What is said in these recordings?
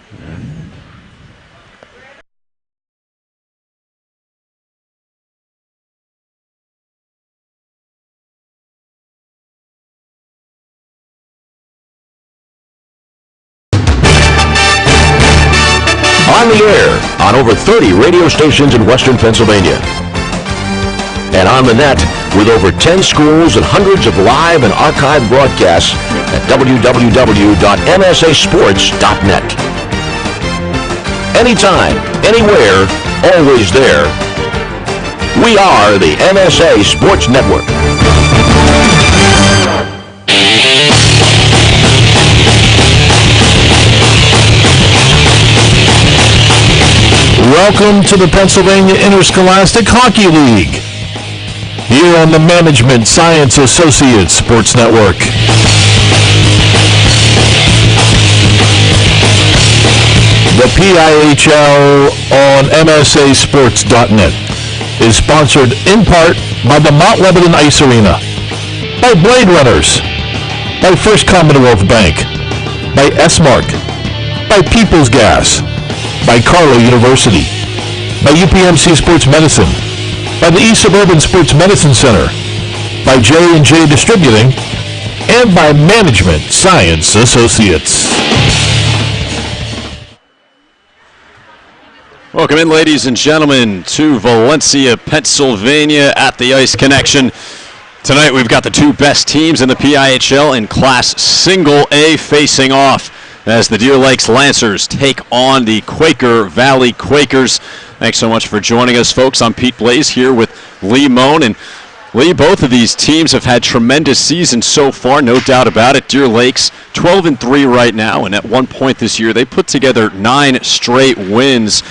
On the air on over 30 radio stations in Western Pennsylvania. And on the net with over 10 schools and hundreds of live and archived broadcasts at www.msasports.net. Anytime, anywhere, always there. We are the MSA Sports Network. Welcome to the Pennsylvania Interscholastic Hockey League, here on the Management Science Associates Sports Network. The PIHL on MSAsports.net is sponsored in part by the Mount Lebanon Ice Arena, by Blade Runners, by First Commonwealth Bank, by S-Mark, by People's Gas, by Carlow University, by UPMC Sports Medicine, by the East Suburban Sports Medicine Center, by J&J Distributing, and by Management Science Associates. Welcome in, ladies and gentlemen, to Valencia, Pennsylvania at the Ice Connection. Tonight we've got the two best teams in the PIHL in Class Single A facing off as the Deer Lakes Lancers take on the Quaker Valley Quakers. Thanks so much for joining us, folks. I'm Pete Blais here with Lee Mohn. And Lee, both of these teams have had tremendous seasons so far, no doubt about it. Deer Lakes 12-3 right now, and at one point this year they put together 9 straight wins.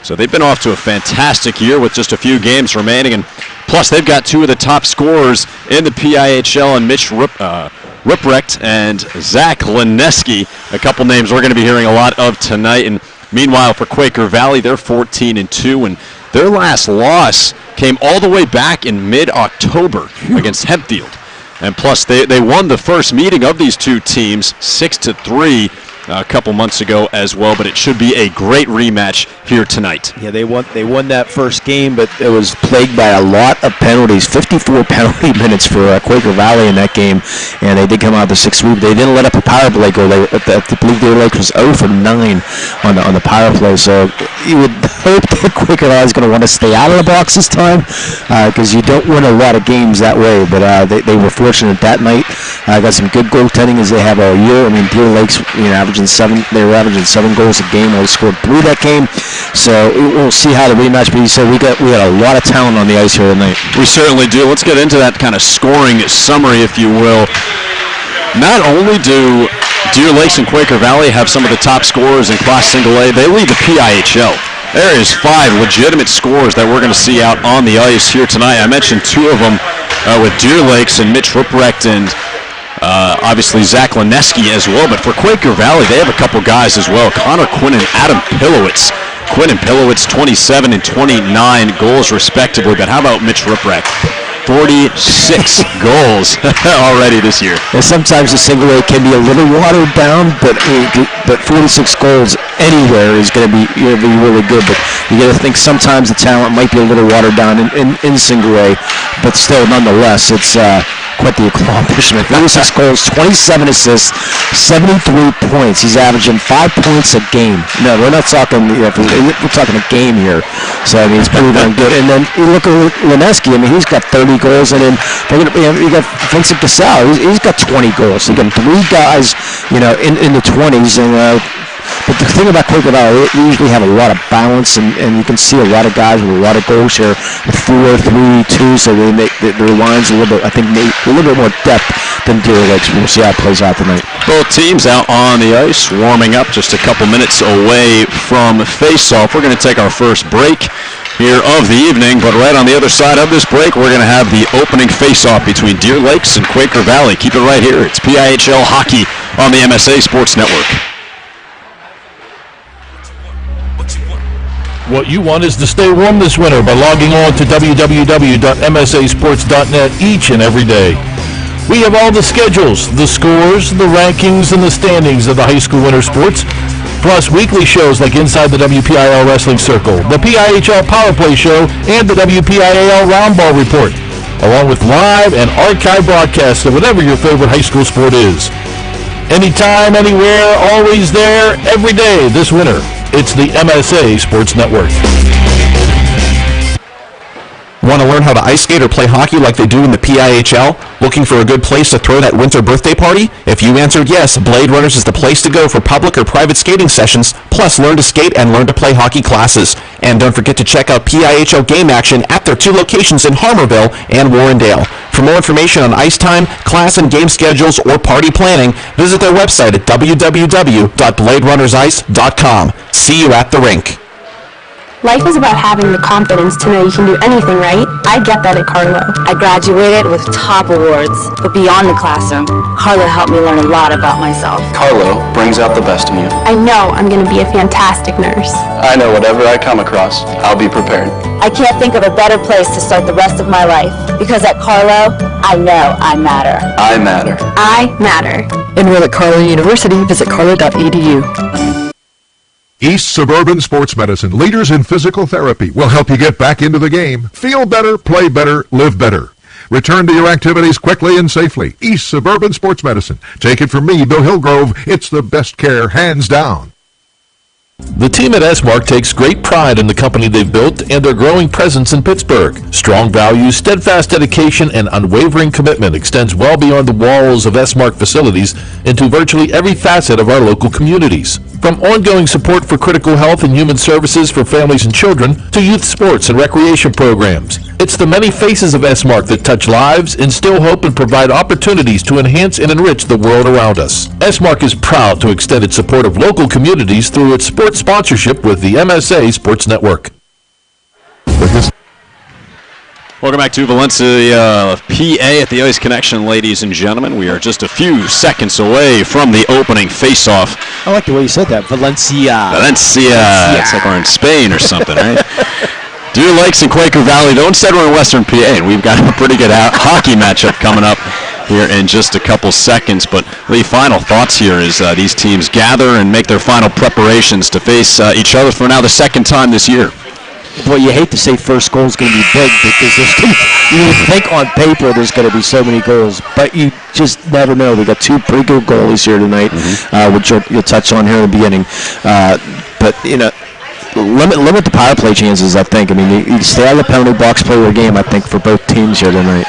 So they've been off to a fantastic year with just a few games remaining, and plus they've got 2 of the top scorers in the PIHL, and Mitch Ruprecht and Zach Lineski, a couple names we're going to be hearing a lot of tonight. And meanwhile, for Quaker Valley, they're 14-2, and their last loss came all the way back in mid-October against Hempfield. And plus, they won the first meeting of these two teams 6-3 a couple months ago as well, but it should be a great rematch here tonight. Yeah, they won that first game, but it was plagued by a lot of penalties, 54 penalty minutes for Quaker Valley in that game, and they did come out of the 6th sweep. They didn't let up a power play goal. I believe Deer Lake was 0 for 9 on the power play, so you would hope that Quaker Valley is going to want to stay out of the box this time, because you don't win a lot of games that way, but they were fortunate that night. Got some good goaltending as they have all year. I mean, Deer Lake's averaging 7. They were averaging 7 goals a game. They scored 3 that game. So we'll see how the rematch. But you said we got a lot of talent on the ice here tonight. We certainly do. Let's get into that kind of scoring summary, if you will. Not only do Deer Lakes and Quaker Valley have some of the top scorers in Class Single A, they lead the PIHL. There is 5 legitimate scorers that we're going to see out on the ice here tonight. I mentioned 2 of them with Deer Lakes and Mitch Ruprecht and obviously Zach Lineski as well. But for Quaker Valley, they have a couple guys as well. Connor Quinn and Adam Pilowitz. Quinn and Pilowitz, 27 and 29 goals respectively. But how about Mitch Ruprecht? 46 goals already this year. And sometimes the single A can be a little watered down, but 46 goals anywhere is going to be really good. But you got to think sometimes the talent might be a little watered down in single A, but still, nonetheless, it's quite the accomplishment. 46 goals, 27 assists, 73 points. He's averaging 5 points a game. No, we're not talking. We're talking a game here. So I mean, it's pretty darn good. And then you look at Lineski. I mean, he's got 30 goals, and then you got Vincent Casal. He's got 20 goals. You got 3 guys, in the 20s, and. But the thing about Quaker Valley, they usually have a lot of balance, and you can see a lot of guys with a lot of goals here, with 4, 3, 2, so they make their lines a little bit, I think, a little bit more depth than Deer Lakes. We'll see how it plays out tonight. Both teams out on the ice, warming up just a couple minutes away from face-off. We're going to take our first break here of the evening, but right on the other side of this break, we're going to have the opening face-off between Deer Lakes and Quaker Valley. Keep it right here. It's PIHL Hockey on the MSA Sports Network. What you want is to stay warm this winter by logging on to www.msasports.net each and every day. We have all the schedules, the scores, the rankings, and the standings of the high school winter sports, plus weekly shows like Inside the WPIL Wrestling Circle, the PIHL Power Play Show, and the WPIAL Roundball Report, along with live and archive broadcasts of whatever your favorite high school sport is. Anytime, anywhere, always there, every day this winter. It's the MSA Sports Network. Want to learn how to ice skate or play hockey like they do in the PIHL? Looking for a good place to throw that winter birthday party? If you answered yes, Blade Runners is the place to go for public or private skating sessions, plus learn to skate and learn to play hockey classes. And don't forget to check out PIHL game action at their 2 locations in Harmarville and Warrendale. For more information on ice time, class and game schedules, or party planning, visit their website at www.bladerunnersice.com. See you at the rink. Life is about having the confidence to know you can do anything, right? I get that at Carlo. I graduated with top awards, but beyond the classroom, Carlo helped me learn a lot about myself. Carlo brings out the best in you. I know I'm going to be a fantastic nurse. I know whatever I come across, I'll be prepared. I can't think of a better place to start the rest of my life, because at Carlo, I know I matter. I matter. I matter. Enroll at Carlo University. Visit carlo.edu. East Suburban Sports Medicine, leaders in physical therapy, will help you get back into the game. Feel better, play better, live better. Return to your activities quickly and safely. East Suburban Sports Medicine. Take it from me, Bill Hillgrove. It's the best care, hands down. The team at S-Mark takes great pride in the company they've built and their growing presence in Pittsburgh. Strong values, steadfast dedication, and unwavering commitment extends well beyond the walls of S-Mark facilities into virtually every facet of our local communities. From ongoing support for critical health and human services for families and children to youth sports and recreation programs. It's the many faces of S-Mark that touch lives, instill hope, and provide opportunities to enhance and enrich the world around us. S-Mark is proud to extend its support of local communities through its sports sponsorship with the MSA Sports Network. Welcome back to Valencia, PA at the Ice Connection, ladies and gentlemen. We are just a few seconds away from the opening face-off. I like the way you said that. Valencia. It's like we're in Spain or something, right? Deer Lakes and Quaker Valley, though, instead we're in Western PA, and we've got a pretty good hockey matchup coming up here in just a couple seconds. But Lee, final thoughts here as these teams gather and make their final preparations to face each other for now the second time this year. Boy, you hate to say first goal is going to be big because you think on paper there's going to be so many goals, but you just never know. We got 2 pretty good goalies here tonight, which you'll touch on here in the beginning. But limit the power play chances. I think. I mean, you stay out of the penalty box, play your game. I think for both teams here tonight.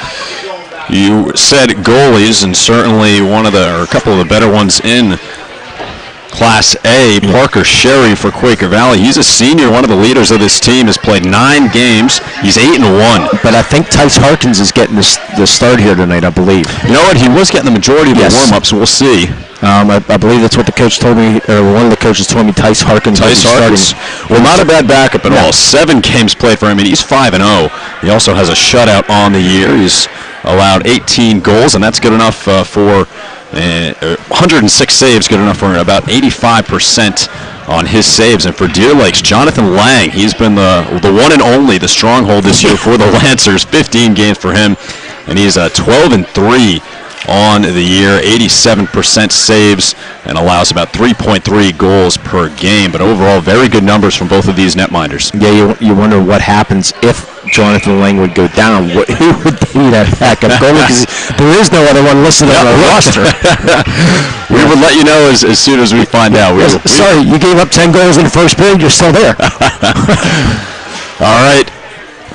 You said goalies, and certainly a couple of the better ones in Class A, Parker Sherry for Quaker Valley. He's a senior, one of the leaders of this team, has played 9 games. He's 8-1. But I think Tice Harkins is getting the start here tonight, I believe. You know what? He was getting the majority of the warm-ups. We'll see. I believe that's what the coach told me, or one of the coaches told me. Tice Harkins. Well, not a bad backup at all. 7 games played for him, and he's 5-0. He also has a shutout on the year. He's allowed 18 goals, and that's good enough for 106 saves, good enough for about 85% on his saves. And for Deer Lakes, Jonathan Lang, he's been the one and only, the stronghold this year for the Lancers. 15 games for him, and he's 12-3 on the year, 87% saves, and allows about 3.3 goals per game. But overall, very good numbers from both of these netminders. Yeah, you wonder what happens if Jonathan Lang would go down. Who would be that backup goalie? Because there is no other one listed on our roster. We would let you know as soon as we find out. Sorry, you gave up 10 goals in the first period. You're still there. All right.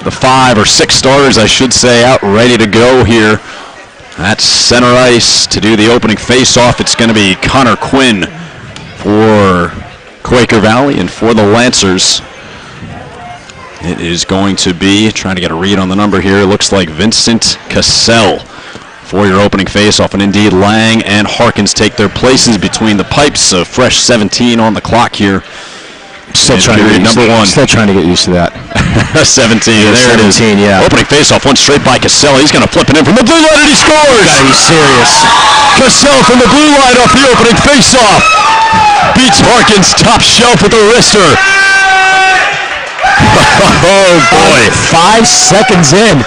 The 5 or 6 starters, I should say, out ready to go here at center ice to do the opening face-off. It's going to be Connor Quinn for Quaker Valley, and for the Lancers, it is going to be, trying to get a read on the number here, it looks like Vincent Cassell for your opening face-off. And indeed, Lang and Harkins take their places between the pipes. A fresh 17 on the clock here. Still trying to get used to that. 17, there it is. Yeah. Opening face-off, one straight by Cassell. He's going to flip it in from the blue line, and he scores! Gotta be serious. Cassell from the blue line off the opening face-off. Beats Harkins top shelf with a wrister. Oh, boy. 5 seconds in.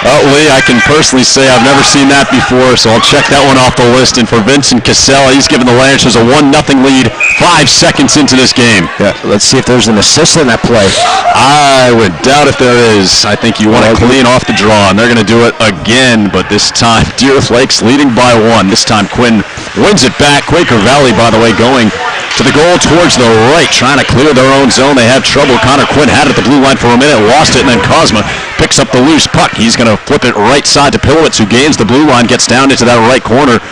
Oh, Lee, I can personally say I've never seen that before, so I'll check that one off the list. And for Vincent Cassell, he's given the Lancers a 1-0 lead 5 seconds into this game. Yeah, let's see if there's an assist in that play. I would doubt if there is. I think you want to clean off the draw, and they're going to do it again, but this time Deer Lake's leading by 1. This time Quinn wins it back. Quaker Valley, by the way, going to the goal towards the right, trying to clear their own zone. They had trouble. Connor Quinn had it at the blue line for a minute, lost it, and then Cosma picks up the loose puck. He's going to flip it right side to Pilowitz, who gains the blue line, gets down into that right corner.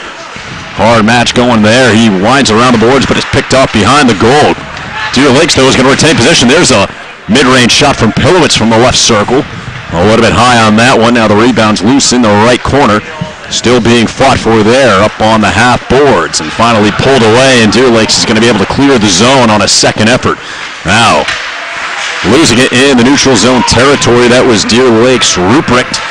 Hard match going there. He winds around the boards, but is picked off behind the goal. Deer Lakes, though, is going to retain possession. There's a mid-range shot from Pilowitz from the left circle. A little bit high on that one. Now the rebound's loose in the right corner. Still being fought for there up on the half boards, and finally pulled away, and Deer Lakes is going to be able to clear the zone on a second effort. Now, losing it in the neutral zone territory, that was Deer Lakes' Ruprecht.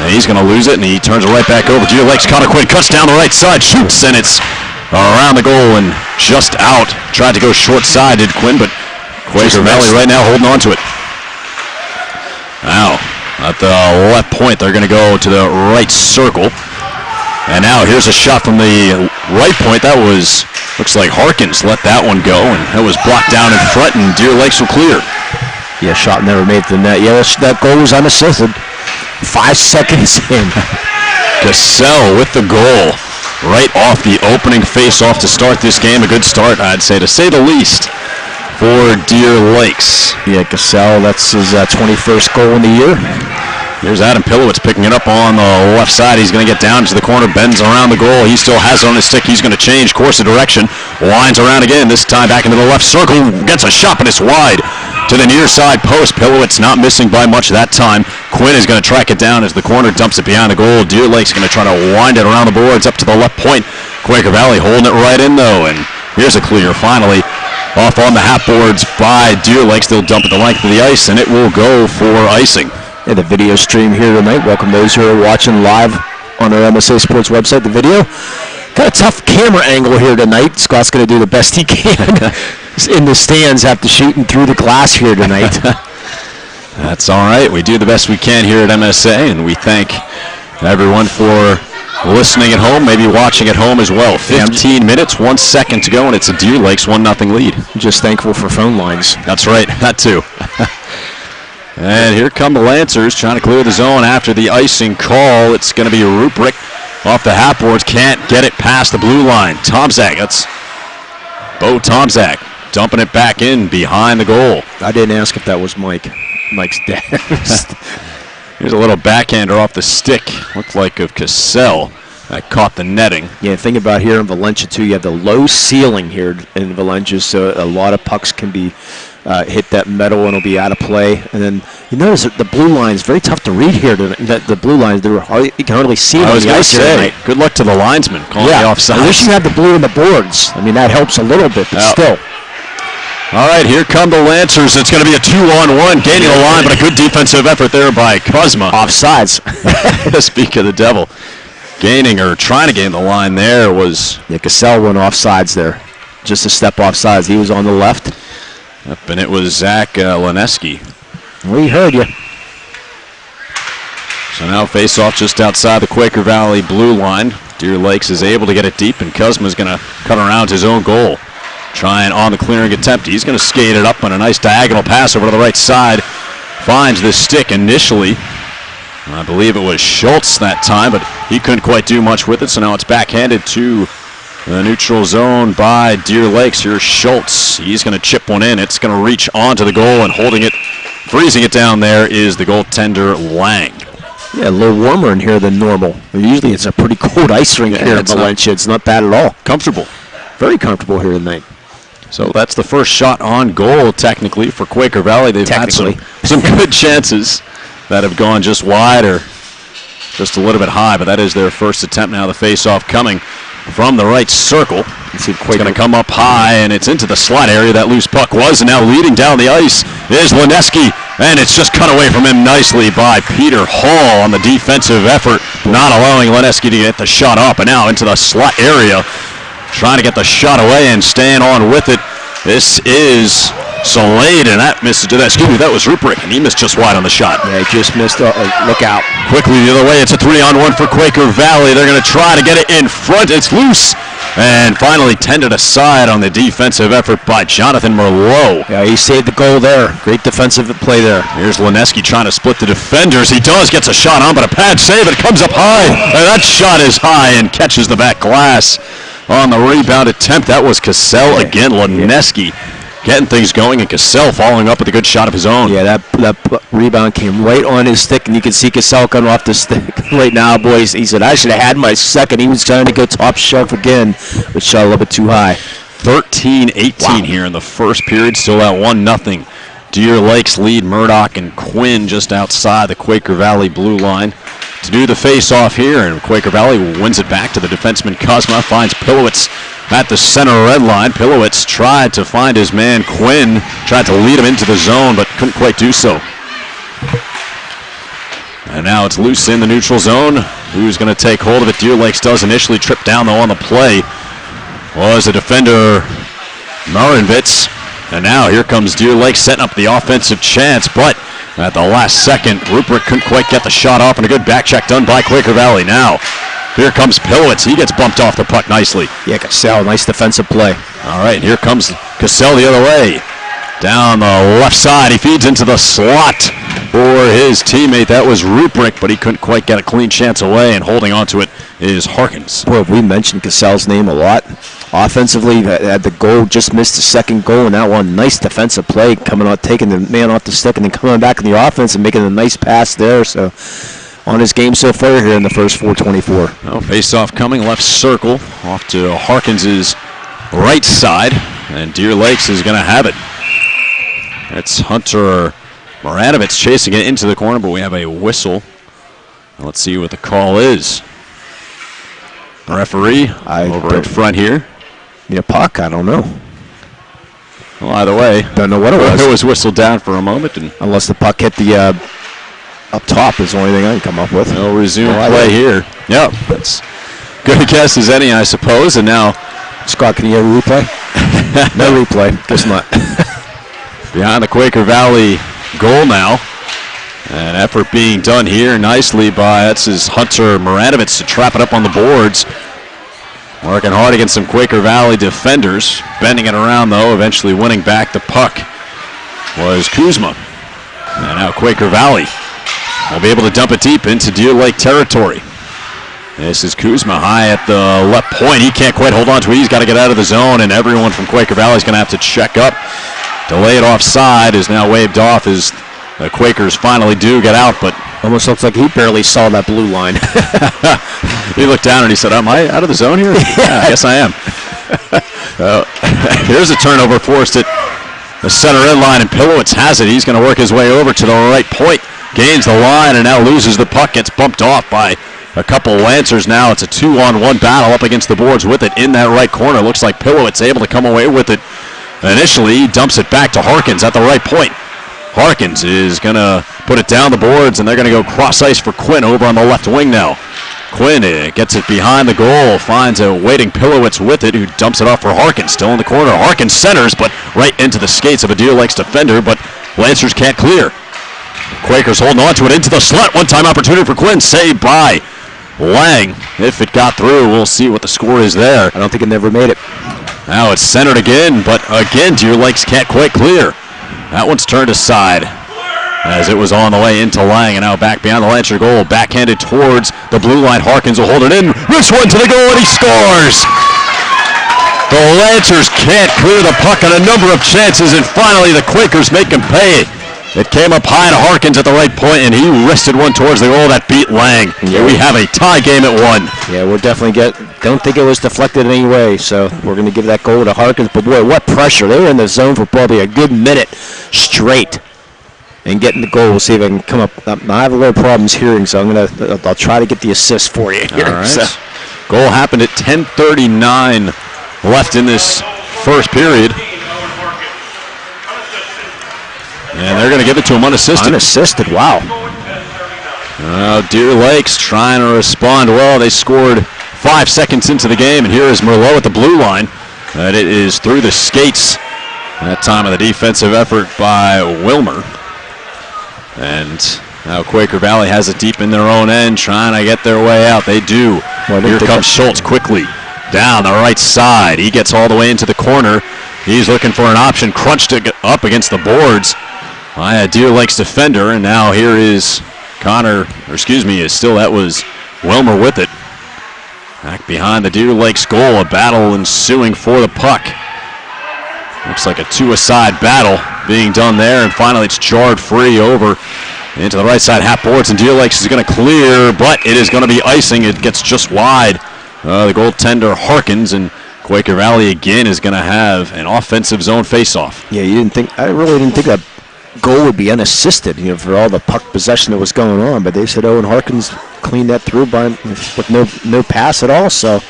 And he's going to lose it, and he turns it right back over. Deer Lakes, Connor Quinn cuts down the right side, shoots, and it's around the goal and just out. Tried to go short-sided, Quinn, but Quaker Valley right now holding on to it. Now, at the left point, they're going to go to the right circle. And now here's a shot from the right point. That was, looks like Harkins let that one go, and that was blocked down in front, and Deer Lakes will clear. Yeah, shot never made the net. Yeah, that goal was unassisted. 5 seconds in. Cassell with the goal right off the opening face-off to start this game. A good start, I'd say, to say the least, for Deer Lakes. Yeah, Cassell, that's his 21st goal in the year. Here's Adam Pilowitz picking it up on the left side. He's going to get down to the corner, bends around the goal. He still has it on his stick. He's going to change course of direction. Winds around again, this time back into the left circle. Gets a shot, but it's wide to the near side post. Pilowitz not missing by much that time. Quinn is going to track it down as the corner dumps it behind the goal. Deer Lake's going to try to wind it around the boards up to the left point. Quaker Valley holding it right in, though, and here's a clear finally off on the half boards by Deer Lakes. They'll dump it the length of the ice, and it will go for icing. Yeah, the video stream here tonight. Welcome those who are watching live on our MSA Sports website. The video. Got a tough camera angle here tonight. Scott's going to do the best he can in the stands after shooting through the glass here tonight. That's all right. We do the best we can here at MSA, and we thank everyone for listening at home, maybe watching at home as well. 15 minutes, 1 second to go, and it's a Deer Lakes 1-0 lead. Just thankful for phone lines. That's right. That too. And here come the Lancers trying to clear the zone after the icing call. It's going to be Ruprecht off the half boards. Can't get it past the blue line. Tomczak, that's Bo Tomczak dumping it back in behind the goal. I didn't ask if that was Mike's dad. Here's a little backhander off the stick. Looked like of Cassell. That caught the netting. Yeah, think about here in Valencia, too. You have the low ceiling here in Valencia, so a lot of pucks can be hit that metal and it'll be out of play. And then you notice that the blue line is very tough to read here. The blue lines, you can hardly see it on the ice here tonight. Good luck to the linesman calling the offside. I wish you had the blue in the boards. I mean, that helps a little bit, but still. All right, here come the Lancers. It's going to be a 2-on-1. Gaining the line, but a good defensive effort there by Cosma. Offsides. Speak of the devil. Gaining or trying to gain the line there was... Yeah, Cassell went offsides there. Just a step offsides. He was on the left. Yep, and it was Zach Lineski. We heard you. So now face off just outside the Quaker Valley blue line. Deer Lakes is able to get it deep, and Cosma's going to cut around his own goal. Trying on the clearing attempt. He's going to skate it up on a nice diagonal pass over to the right side. Finds the stick initially. I believe it was Schultz that time, but he couldn't quite do much with it, so now it's backhanded to the neutral zone by Deer Lakes. Here's Schultz. He's going to chip one in. It's going to reach onto the goal, and holding it, freezing it down there is the goaltender Lang. Yeah, a little warmer in here than normal. Usually it's a pretty cold ice rink here in Valencia. It's not bad at all. Comfortable. Very comfortable here tonight. So that's the first shot on goal, technically, for Quaker Valley. They've had some good chances that have gone just wide or just a little bit high, but that is their first attempt now. The face-off coming from the right circle. It's going to come up high, and it's into the slot area that loose puck was, and now leading down the ice is Lineski, and it's just cut away from him nicely by Peter Hall on the defensive effort, not allowing Lineski to get the shot up, and now into the slot area. Trying to get the shot away and staying on with it This is Slade, and that misses. Excuse me, that was Ruprecht, and he missed just wide on the shot. Yeah, he just missed. Look out. Quickly the other way, it's a 3-on-1 for Quaker Valley. They're going to try to get it in front. It's loose. And finally tended aside on the defensive effort by Jonathan Merlot. Yeah, he saved the goal there. Great defensive play there. Here's Lineski trying to split the defenders. He gets a shot on, but a pad save. It comes up high. And that shot is high and catches the back glass on the rebound attempt. That was Cassell again. Lineski getting things going, and Cassell following up with a good shot of his own. Yeah, that rebound came right on his stick, and you can see Cassell coming off the stick right now, boys. He said, I should have had my second. He was trying to go top shelf again, but shot a little bit too high. 13-18 here in the first period, still at 1-0. Deer Lakes lead Murdoch and Quinn just outside the Quaker Valley blue line to do the face-off here, and Quaker Valley wins it back to the defenseman Kozma, finds Pilowitz at the center red line. Pilowitz tried to find his man Quinn, tried to lead him into the zone, but couldn't quite do so. And now it's loose in the neutral zone. Who's going to take hold of it? Deer Lakes does initially trip down, though, on the play. Was the defender Marinvitz. And now here comes Deer Lakes setting up the offensive chance, but at the last second, Rupert couldn't quite get the shot off, and a good back check done by Quaker Valley. Now, here comes Pilowitz. He gets bumped off the puck nicely. Yeah, Cassell, nice defensive play. All right, here comes Cassell the other way. Down the left side, he feeds into the slot for his teammate. That was Rupert, but he couldn't quite get a clean chance away, and holding on to it is Harkins. Boy, we mentioned Cassell's name a lot. Offensively, had the goal, just missed the second goal, and that one nice defensive play, coming out, taking the man off the stick, and then coming back in the offense and making a nice pass there. So, on his game so far here in the first 4:24. Oh, face-off coming, left circle, off to Harkins' right side, and Deer Lakes is going to have it. It's Hunter Maranovitz chasing it into the corner, but we have a whistle. Let's see what the call is. The referee over in front here. Need a puck? I don't know. Well, either way. Don't know what it was. It was whistled down for a moment. And unless the puck hit the up top is the only thing I can come up with. No resume play here. Yep, that's good a guess as any, I suppose. And now, Scott, can you have a replay? No replay. Guess not. Behind the Quaker Valley goal now. An effort being done here nicely by, that's his Hunter Maranovitz to trap it up on the boards. Working hard against some Quaker Valley defenders. Bending it around, though, eventually winning back the puck was Kuzma. And now Quaker Valley will be able to dump it deep into Deer Lake territory. This is Kuzma high at the left point. He can't quite hold on to it. He's got to get out of the zone, and everyone from Quaker Valley is going to have to check up. Delayed offside is now waved off as the Quakers finally do get out, but almost looks like he barely saw that blue line. He looked down and he said, am I out of the zone here? Yeah, I guess I am. Here's a turnover forced at the center end line, and Pilowitz has it. He's going to work his way over to the right point, gains the line, and now loses the puck, gets bumped off by a couple Lancers. Now it's a 2-on-1 battle up against the boards with it in that right corner. Looks like Pilowitz able to come away with it. Initially, he dumps it back to Harkins at the right point. Harkins is going to put it down the boards, and they're going to go cross ice for Quinn over on the left wing now. Quinn gets it behind the goal, finds a waiting Pilowitz with it, who dumps it off for Harkins, still in the corner. Harkins centers, but right into the skates of a Deer Lakes defender, but Lancers can't clear. Quakers holding on to it into the slot. One-time opportunity for Quinn, saved by Lang. If it got through, we'll see what the score is there. I don't think it never made it. Now it's centered again, but again, Deer Lakes can't quite clear. That one's turned aside as it was on the way into Lang, and now back beyond the Lancer goal, backhanded towards the blue line. Harkins will hold it in, rips one to the goal, and he scores! The Lancers can't clear the puck on a number of chances, and finally the Quakers make him pay. It came up high to Harkins at the right point, and he wristed one towards the goal that beat Lang. Yeah. We have a tie game at 1. Yeah, we'll definitely don't think it was deflected in any way, so we're going to give that goal to Harkins. But boy, what pressure. They were in the zone for probably a good minute straight and getting the goal. We'll see if I can come up. I have a little problems hearing, so I'll try to get the assist for you here. All right. So. Goal happened at 10:39 left in this first period. And they're going to give it to him unassisted. Unassisted, wow. Deer Lakes trying to respond well. They scored 5 seconds into the game, and here is Merlot at the blue line. And it is through the skates That time of the defensive effort by Wilmer. And now Quaker Valley has it deep in their own end, trying to get their way out. They do. Here comes Schultz quickly down the right side. He gets all the way into the corner. He's looking for an option, crunched it up against the boards by a Deer Lakes defender. And now here is that was Wilmer with it. Back behind the Deer Lakes goal, a battle ensuing for the puck. Looks like a two-a-side battle being done there, and finally it's jarred free over into the right side half boards, and Deer Lakes is going to clear, but it is going to be icing. It gets just wide. The goaltender Harkins, and Quaker Valley again is going to have an offensive zone face-off. Yeah, I really didn't think that goal would be unassisted, for all the puck possession that was going on, but they said Owen Harkins cleaned that through with no pass at all, so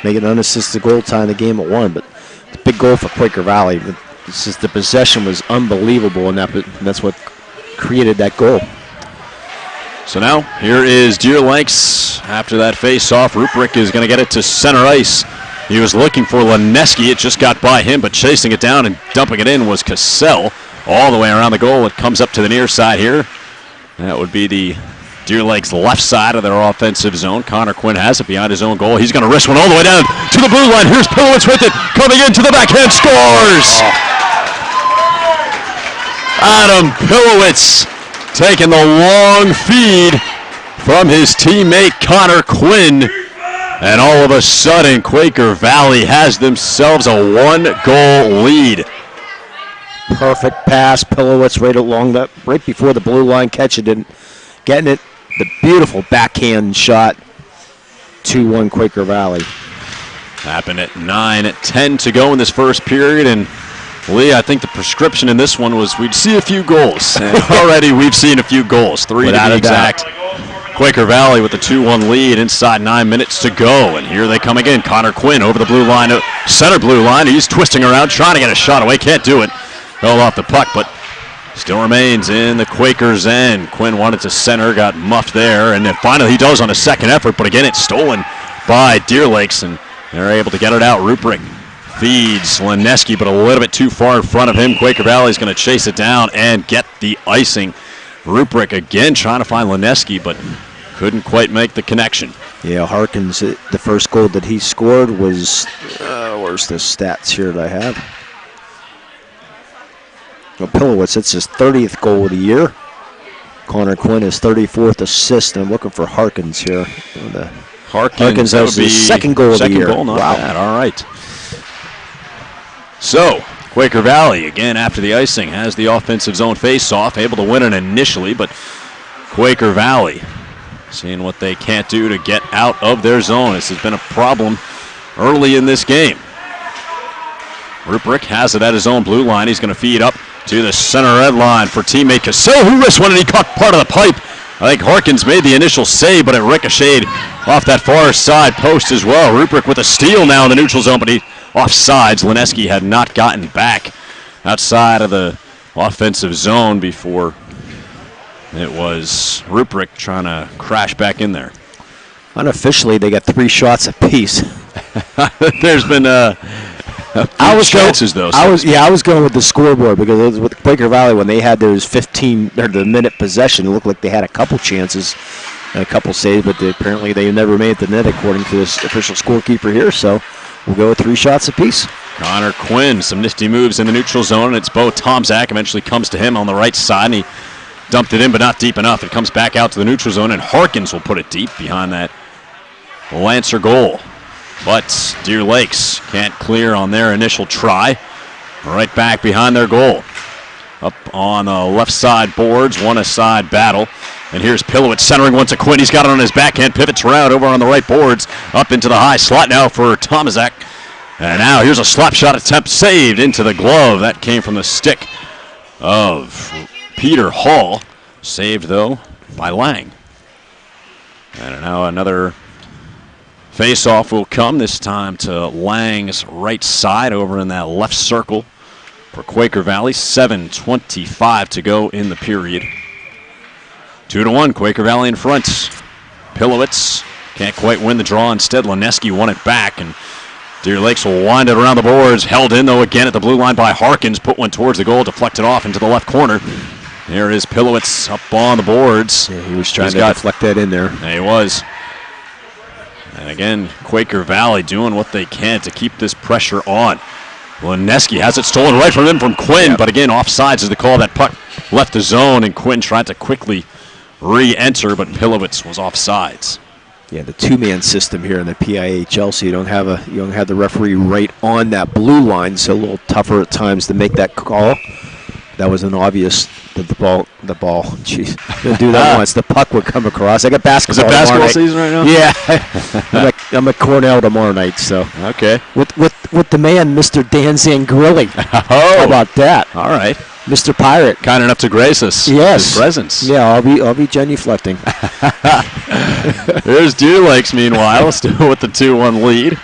make it an unassisted goal, tying the game at 1. But it's a big goal for Quaker Valley. But it's just the possession was unbelievable, and that's what created that goal. So now here is Deer Lakes after that face-off. Ruprecht is going to get it to center ice. He was looking for Leneski. It just got by him, but chasing it down and dumping it in was Cassell. All the way around the goal. It comes up to the near side here. That would be the Deer Lakes left side of their offensive zone. Connor Quinn has it behind his own goal. He's going to wrist one all the way down to the blue line. Here's Pilowitz with it. Coming into the backhand. Scores! Adam Pilowitz taking the long feed from his teammate Connor Quinn. And all of a sudden, Quaker Valley has themselves a 1-goal lead. Perfect pass, Pilowitz right before the blue line, catching it, getting it. The beautiful backhand shot, 2-1 Quaker Valley. Happened at 9:10 to go in this first period, and Lee, I think the prescription in this one was we'd see a few goals. And already we've seen a few goals, 3 to be exact. Quaker Valley with the 2-1 lead inside 9 minutes to go, and here they come again. Connor Quinn over the blue line, center blue line. He's twisting around, trying to get a shot away, can't do it. Fell off the puck, but still remains in the Quakers' end. Quinn wanted to center, got muffed there, and then finally he does on a second effort, but again it's stolen by Deer Lakes, and they're able to get it out. Ruprecht feeds Leneski, but a little bit too far in front of him. Quaker Valley is going to chase it down and get the icing. Ruprecht again trying to find Leneski, but couldn't quite make the connection. Yeah, Harkins, the first goal that he scored was, where's the stats here that I have? Well, Pilowitz, it's his 30th goal of the year. Connor Quinn, his 34th assist, and I'm looking for Harkins here. Harkins, that was his second goal of the year. Goal, not bad. All right. So, Quaker Valley, again after the icing, has the offensive zone face-off, able to win it initially, but Quaker Valley seeing what they can't do to get out of their zone. This has been a problem early in this game. Ruprecht has it at his own blue line. He's going to feed up to the center red line for teammate Cassell, who missed one, and he caught part of the pipe. I think Harkins made the initial save, but it ricocheted off that far side post as well. Ruprecht with a steal now in the neutral zone, but he offsides. Leneski had not gotten back outside of the offensive zone before it was Ruprecht trying to crash back in there. Unofficially, they got 3 shots apiece. There's been chances though. I was going with the scoreboard because it was with Quaker Valley when they had those 15-minute possession. It looked like they had a couple chances and a couple saves, but apparently they never made the net according to this official scorekeeper here. So we'll go with 3 shots apiece. Connor Quinn, some nifty moves in the neutral zone, and it's Bo Tomczak. Eventually comes to him on the right side, and he dumped it in, but not deep enough. It comes back out to the neutral zone, and Harkins will put it deep behind that Lancer goal. But Deer Lakes can't clear on their initial try. Right back behind their goal. Up on the left side boards, one-a-side battle. And here's Pilowitz centering one to Quinn. He's got it on his backhand, pivots around over on the right boards. Up into the high slot now for Tomczak. And now here's a slap shot attempt saved into the glove. That came from the stick of Peter Hall. Saved, though, by Lang. And now another face-off will come, this time to Lang's right side over in that left circle for Quaker Valley. 7:25 to go in the period. 2-1, Quaker Valley in front. Pilowitz can't quite win the draw. Instead, Leneski won it back, and Deer Lakes will wind it around the boards. Held in, though, again at the blue line by Harkins. Put one towards the goal, deflected off into the left corner. There is Pilowitz up on the boards. Yeah, he was trying to deflect that in there. Yeah, he was. And again, Quaker Valley doing what they can to keep this pressure on. Lineski has it stolen right from him from Quinn, but again, offsides is the call. That puck left the zone, and Quinn tried to quickly re-enter, but Pilowitz was offsides. Yeah, the two-man system here in the PIHL, so you don't have the referee right on that blue line, so a little tougher at times to make that call. That was an obvious that the ball. Jeez, they'll do that once. The puck would come across. I got basketball. Is it basketball season right now? Yeah, I'm at Cornell tomorrow night. So okay, with the man, Mr. Dan Zangrilli. How about that? All right. Mr. Pirate. Kind enough to grace us with his presence. Yeah, I'll be genuflecting. There's Deer Lakes, meanwhile, still with the 2-1 lead.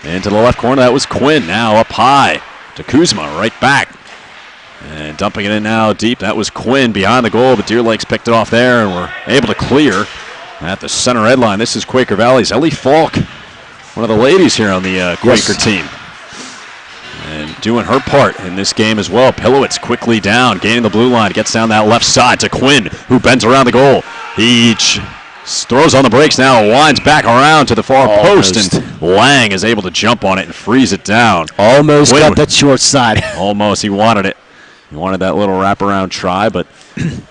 And to the left corner, that was Quinn. Now up high to Kuzma, right back. And dumping it in now deep. That was Quinn behind the goal, but Deer Lakes picked it off there and were able to clear at the center red line. This is Quaker Valley's Ellie Falk, one of the ladies here on the Quaker team. And doing her part in this game as well. Pilowitz quickly down, gaining the blue line, gets down that left side to Quinn, who bends around the goal. He throws on the brakes now, winds back around to the far post, and Lang is able to jump on it and freeze it down. Almost got that short side. Almost, he wanted it. He wanted that little wraparound try, but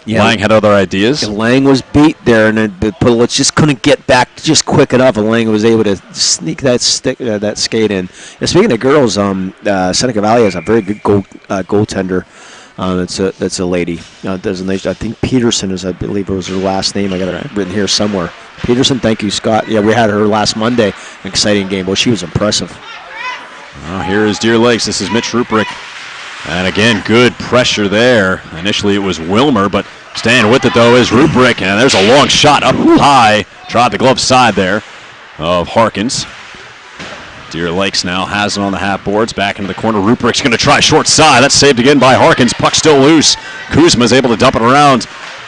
Lang had other ideas. And Lang was beat there, and Pilowitz just couldn't get back just quick enough, and Lang was able to sneak that skate in. And speaking of girls, Seneca Valley has a very good goaltender. That's a lady. I think Peterson is, I believe it was her last name. I got it written here somewhere. Peterson, thank you, Scott. Yeah, we had her last Monday. An exciting game. Well, she was impressive. Well, here is Deer Lakes. This is Mitch Ruprecht. And again, good pressure there. Initially it was Wilmer, but staying with it, though, is Ruprecht. And there's a long shot up high. Tried the glove side there of Harkins. Deer Lakes now has it on the half boards. Back into the corner. Ruprecht's going to try short side. That's saved again by Harkins. Puck still loose. Kuzma's able to dump it around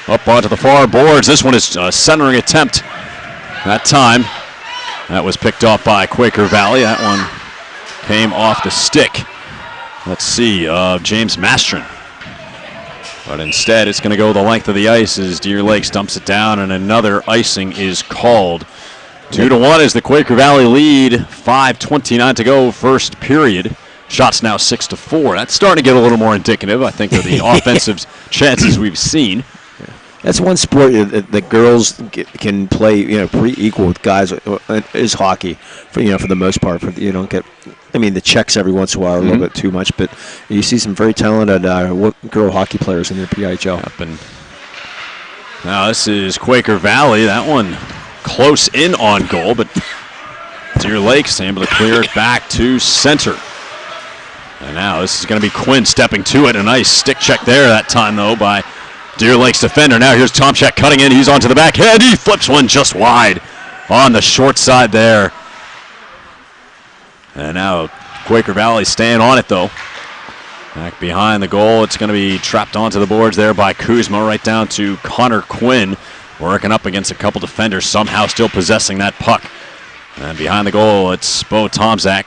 up onto the far boards. This one is a centering attempt that time. That was picked off by Quaker Valley. That one came off the stick. Let's see, James Mastron. But instead, it's going to go the length of the ice as Deer Lakes dumps it down, and another icing is called. 2-1 is the Quaker Valley lead. 5:29 to go, first period. Shots now 6-4. That's starting to get a little more indicative, I think, of the offensive chances we've seen. That's one sport that girls can play, pretty equal with guys. Is hockey, for the most part. You don't get, the checks every once in a while are a little bit too much, but you see some very talented girl hockey players in the PIHL. Now this is Quaker Valley. That one close in on goal, but Deer Lakes able to clear it back to center. And now this is going to be Quinn stepping to it. A nice stick check there that time, though, by Deer Lakes defender. Now here's Tomchak cutting in. He's onto the backhand. He flips one just wide on the short side there. And now Quaker Valley staying on it, though. Back behind the goal. It's going to be trapped onto the boards there by Kuzma, right down to Connor Quinn, working up against a couple defenders, somehow still possessing that puck. And behind the goal, it's Bo Tomczak.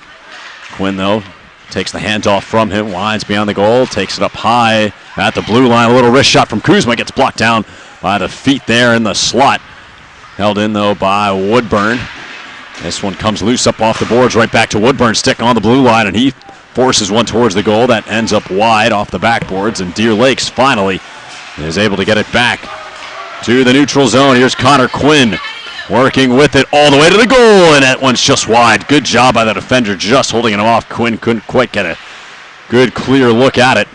Quinn, though, takes the handoff from him, winds beyond the goal, takes it up high at the blue line. A little wrist shot from Kuzma, gets blocked down by the feet there in the slot. Held in, though, by Woodburn. This one comes loose up off the boards, right back to Woodburn, stick on the blue line, and he forces one towards the goal. That ends up wide off the backboards, and Deer Lakes finally is able to get it back to the neutral zone. Here's Connor Quinn working with it all the way to the goal, and that one's just wide. Good job by the defender, just holding it off. Quinn couldn't quite get a good, clear look at it.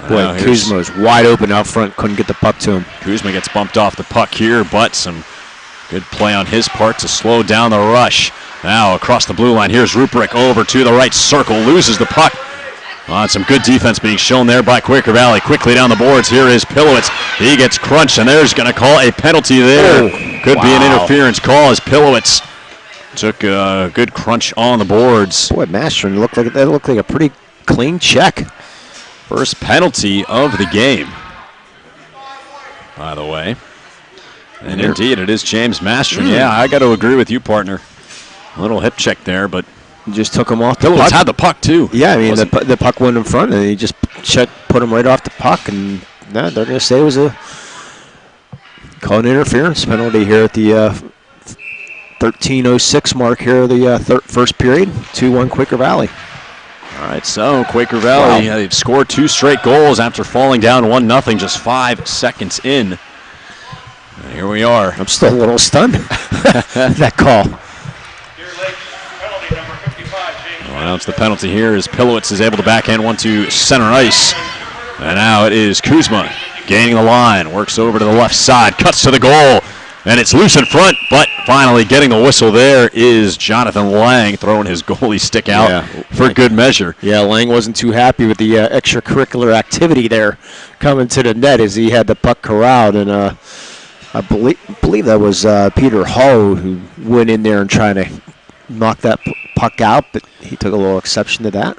Boy, Kuzma was wide open out front, couldn't get the puck to him. Kuzma gets bumped off the puck here, but some good play on his part to slow down the rush. Now across the blue line, here's Ruprecht over to the right circle, loses the puck. Some good defense being shown there by Quaker Valley. Quickly down the boards, here is Pilowitz. He gets crunched, and there's going to call a penalty there. Could be an interference call as Pilowitz took a good crunch on the boards. Boy, Mastron looked like a pretty clean check. First penalty of the game, by the way. And indeed, it is James Mastron. Yeah, I got to agree with you, partner. Little hip check there, but just took him off. Pilowitz had the puck too. Yeah, I mean the puck went in front, and he just put him right off the puck, and they're going to say it was a called an interference penalty here at the 13:06 mark here of the first period. 2-1 Quaker Valley. All right, so Quaker Valley, they've scored 2 straight goals after falling down 1-0 just 5 seconds in. And here we are. I'm still a little stunned. That call. Well, it's the penalty here as Pilowitz is able to backhand one to center ice. And now it is Kuzma gaining the line, works over to the left side, cuts to the goal, and it's loose in front, but finally getting the whistle there is Jonathan Lang throwing his goalie stick out for good measure. Yeah, Lang wasn't too happy with the extracurricular activity there coming to the net as he had the puck corralled, and I believe that was Peter Hull who went in there and tried to knock that puck out, but he took a little exception to that.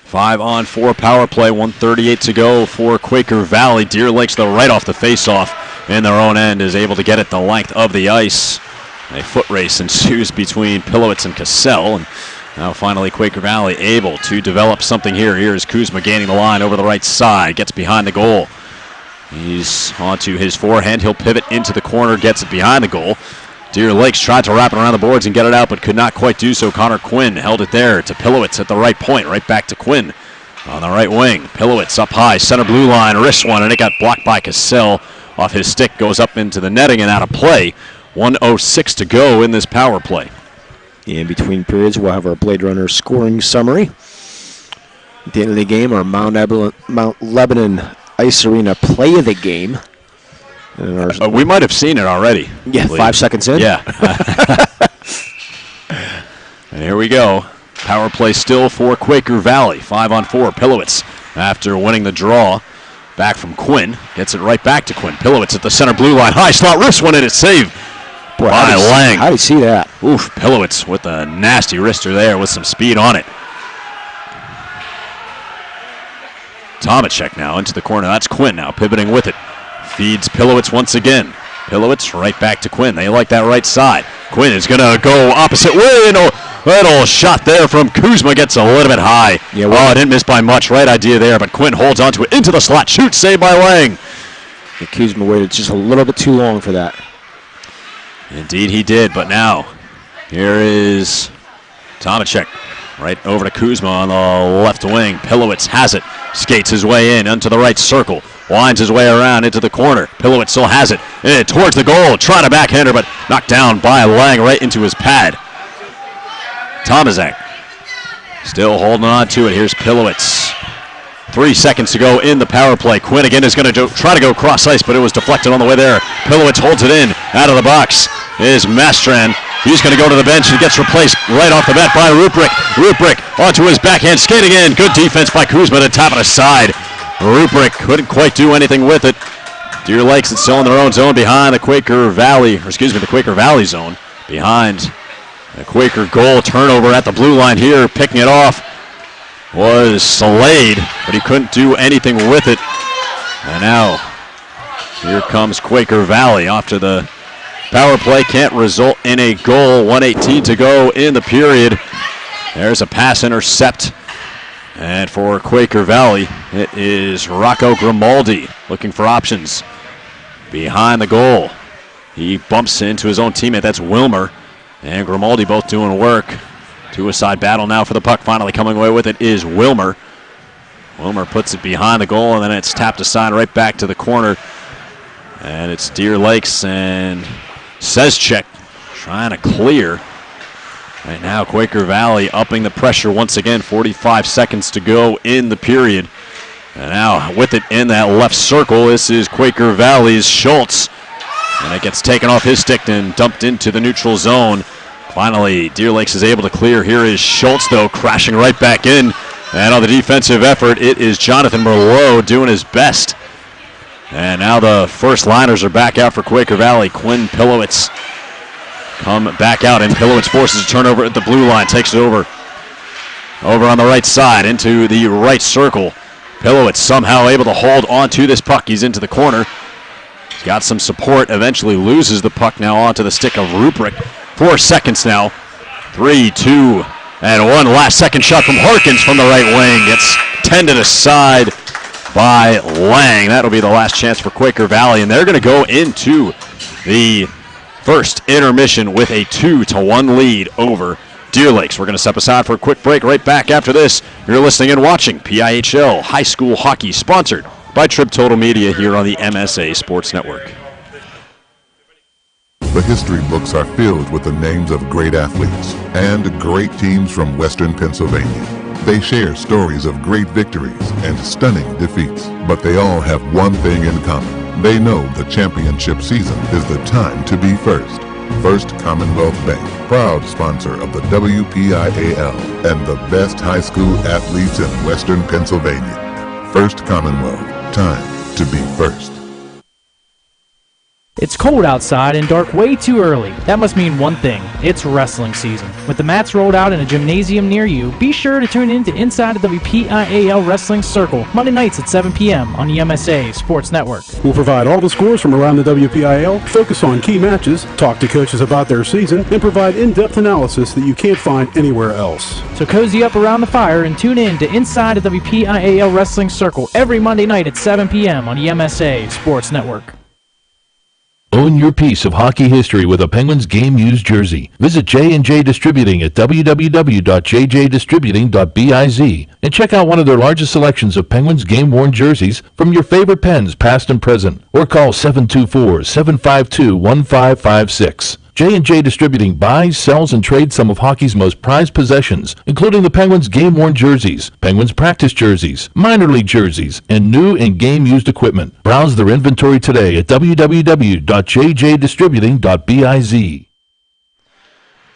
5-on-4 power play, 1:38 to go for Quaker Valley. Deer Lakes, though, right off the face-off in their own end, is able to get it the length of the ice. A foot race ensues between Pilowitz and Cassell, and now finally Quaker Valley able to develop something here. Here's Kuzma gaining the line over the right side, gets behind the goal. He's onto his forehand. He'll pivot into the corner, gets it behind the goal. Deer Lakes tried to wrap it around the boards and get it out, but could not quite do so. Connor Quinn held it there to Pilowitz at the right point, right back to Quinn on the right wing. Pilowitz up high, center blue line, wrist one, and it got blocked by Cassell off his stick, goes up into the netting and out of play. 1:06 to go in this power play. In between periods, we'll have our Blade Runner scoring summary. At the end of the game, our Mount Lebanon Ice Arena play of the game. We might have seen it already. Yeah, 5 seconds in. Yeah. And here we go. Power play still for Quaker Valley. 5-on-4. Pilowitz, after winning the draw, back from Quinn. Gets it right back to Quinn. Pilowitz at the center blue line. High slot wrist one, and it's saved by Lang. How do you see that? Oof, Pilowitz with a nasty wrister there with some speed on it. Tomacek now into the corner. That's Quinn now pivoting with it. Feeds Pilowitz once again. Pilowitz right back to Quinn. They like that right side. Quinn is going to go opposite way. No, little shot there from Kuzma gets a little bit high. Yeah, well, didn't miss by much. Right idea there, but Quinn holds onto it into the slot. Shoot, saved by Lang. And Kuzma waited just a little bit too long for that. Indeed he did, but now here is Tomacek right over to Kuzma on the left wing. Pilowitz has it. Skates his way in onto the right circle. Winds his way around into the corner. Pilowitz still has it. And towards the goal. Trying to backhander, but knocked down by Lang right into his pad. Tomaszek still holding on to it. Here's Pilowitz. 3 seconds to go in the power play. Quinn again is going to try to go cross ice, but it was deflected on the way there. Pilowitz holds it in. Out of the box is Mastran. He's going to go to the bench and gets replaced right off the bat by Ruprecht. Ruprecht onto his backhand, skating in. Good defense by Kuzma to top it aside. Ruprecht couldn't quite do anything with it. Deer Lakes is still in their own zone behind the Quaker Valley, the Quaker Valley zone. Behind the Quaker goal. Turnover at the blue line here. Picking it off was Slade, but he couldn't do anything with it. And now here comes Quaker Valley off to the power play. Can't result in a goal. 1:18 to go in the period. There's a pass intercept. And for Quaker Valley, it is Rocco Grimaldi looking for options behind the goal. He bumps into his own teammate. That's Wilmer and Grimaldi both doing work. Two-a-side battle now for the puck. Finally coming away with it is Wilmer. Wilmer puts it behind the goal, and then it's tapped aside right back to the corner. And it's Deer Lakes and Sezchek trying to clear. Right now, Quaker Valley upping the pressure once again. 45 seconds to go in the period. And now with it in that left circle, this is Quaker Valley's Schultz. And it gets taken off his stick and dumped into the neutral zone. Finally, Deer Lakes is able to clear. Here is Schultz, though, crashing right back in. And on the defensive effort, it is Jonathan Merlot doing his best. And now the first liners are back out for Quaker Valley. Quinn Pilowitz come back out, and Pilowitz forces a turnover at the blue line, takes it over on the right side into the right circle. Pilowitz somehow able to hold on to this puck. He's into the corner. He's got some support, eventually loses the puck now onto the stick of Ruprecht. 4 seconds now. 3, 2, and 1. Last second shot from Harkins from the right wing. Gets tended aside by Lang. That'll be the last chance for Quaker Valley, and they're going to go into the first intermission with a 2-1 lead over Deer Lakes. We're going to step aside for a quick break. Right back after this, you're listening and watching PIHL High School Hockey, sponsored by Trib Total Media here on the MSA Sports Network. The history books are filled with the names of great athletes and great teams from Western Pennsylvania. They share stories of great victories and stunning defeats, but they all have one thing in common. They know the championship season is the time to be first. First Commonwealth Bank, proud sponsor of the WPIAL and the best high school athletes in Western Pennsylvania. First Commonwealth, time to be first. It's cold outside and dark way too early. That must mean one thing. It's wrestling season. With the mats rolled out in a gymnasium near you, be sure to tune in to Inside the WPIAL Wrestling Circle, Monday nights at 7 p.m. on the MSA Sports Network. We'll provide all the scores from around the WPIAL, focus on key matches, talk to coaches about their season, and provide in-depth analysis that you can't find anywhere else. So cozy up around the fire and tune in to Inside the WPIAL Wrestling Circle every Monday night at 7 p.m. on the MSA Sports Network. Own your piece of hockey history with a Penguins game-used jersey. Visit J&J Distributing at www.jjdistributing.biz and check out one of their largest selections of Penguins game-worn jerseys from your favorite Pens, past and present, or call 724-752-1556. J&J Distributing buys, sells, and trades some of hockey's most prized possessions, including the Penguins game-worn jerseys, Penguins practice jerseys, minor league jerseys, and new and game-used equipment. Browse their inventory today at www.jjdistributing.biz.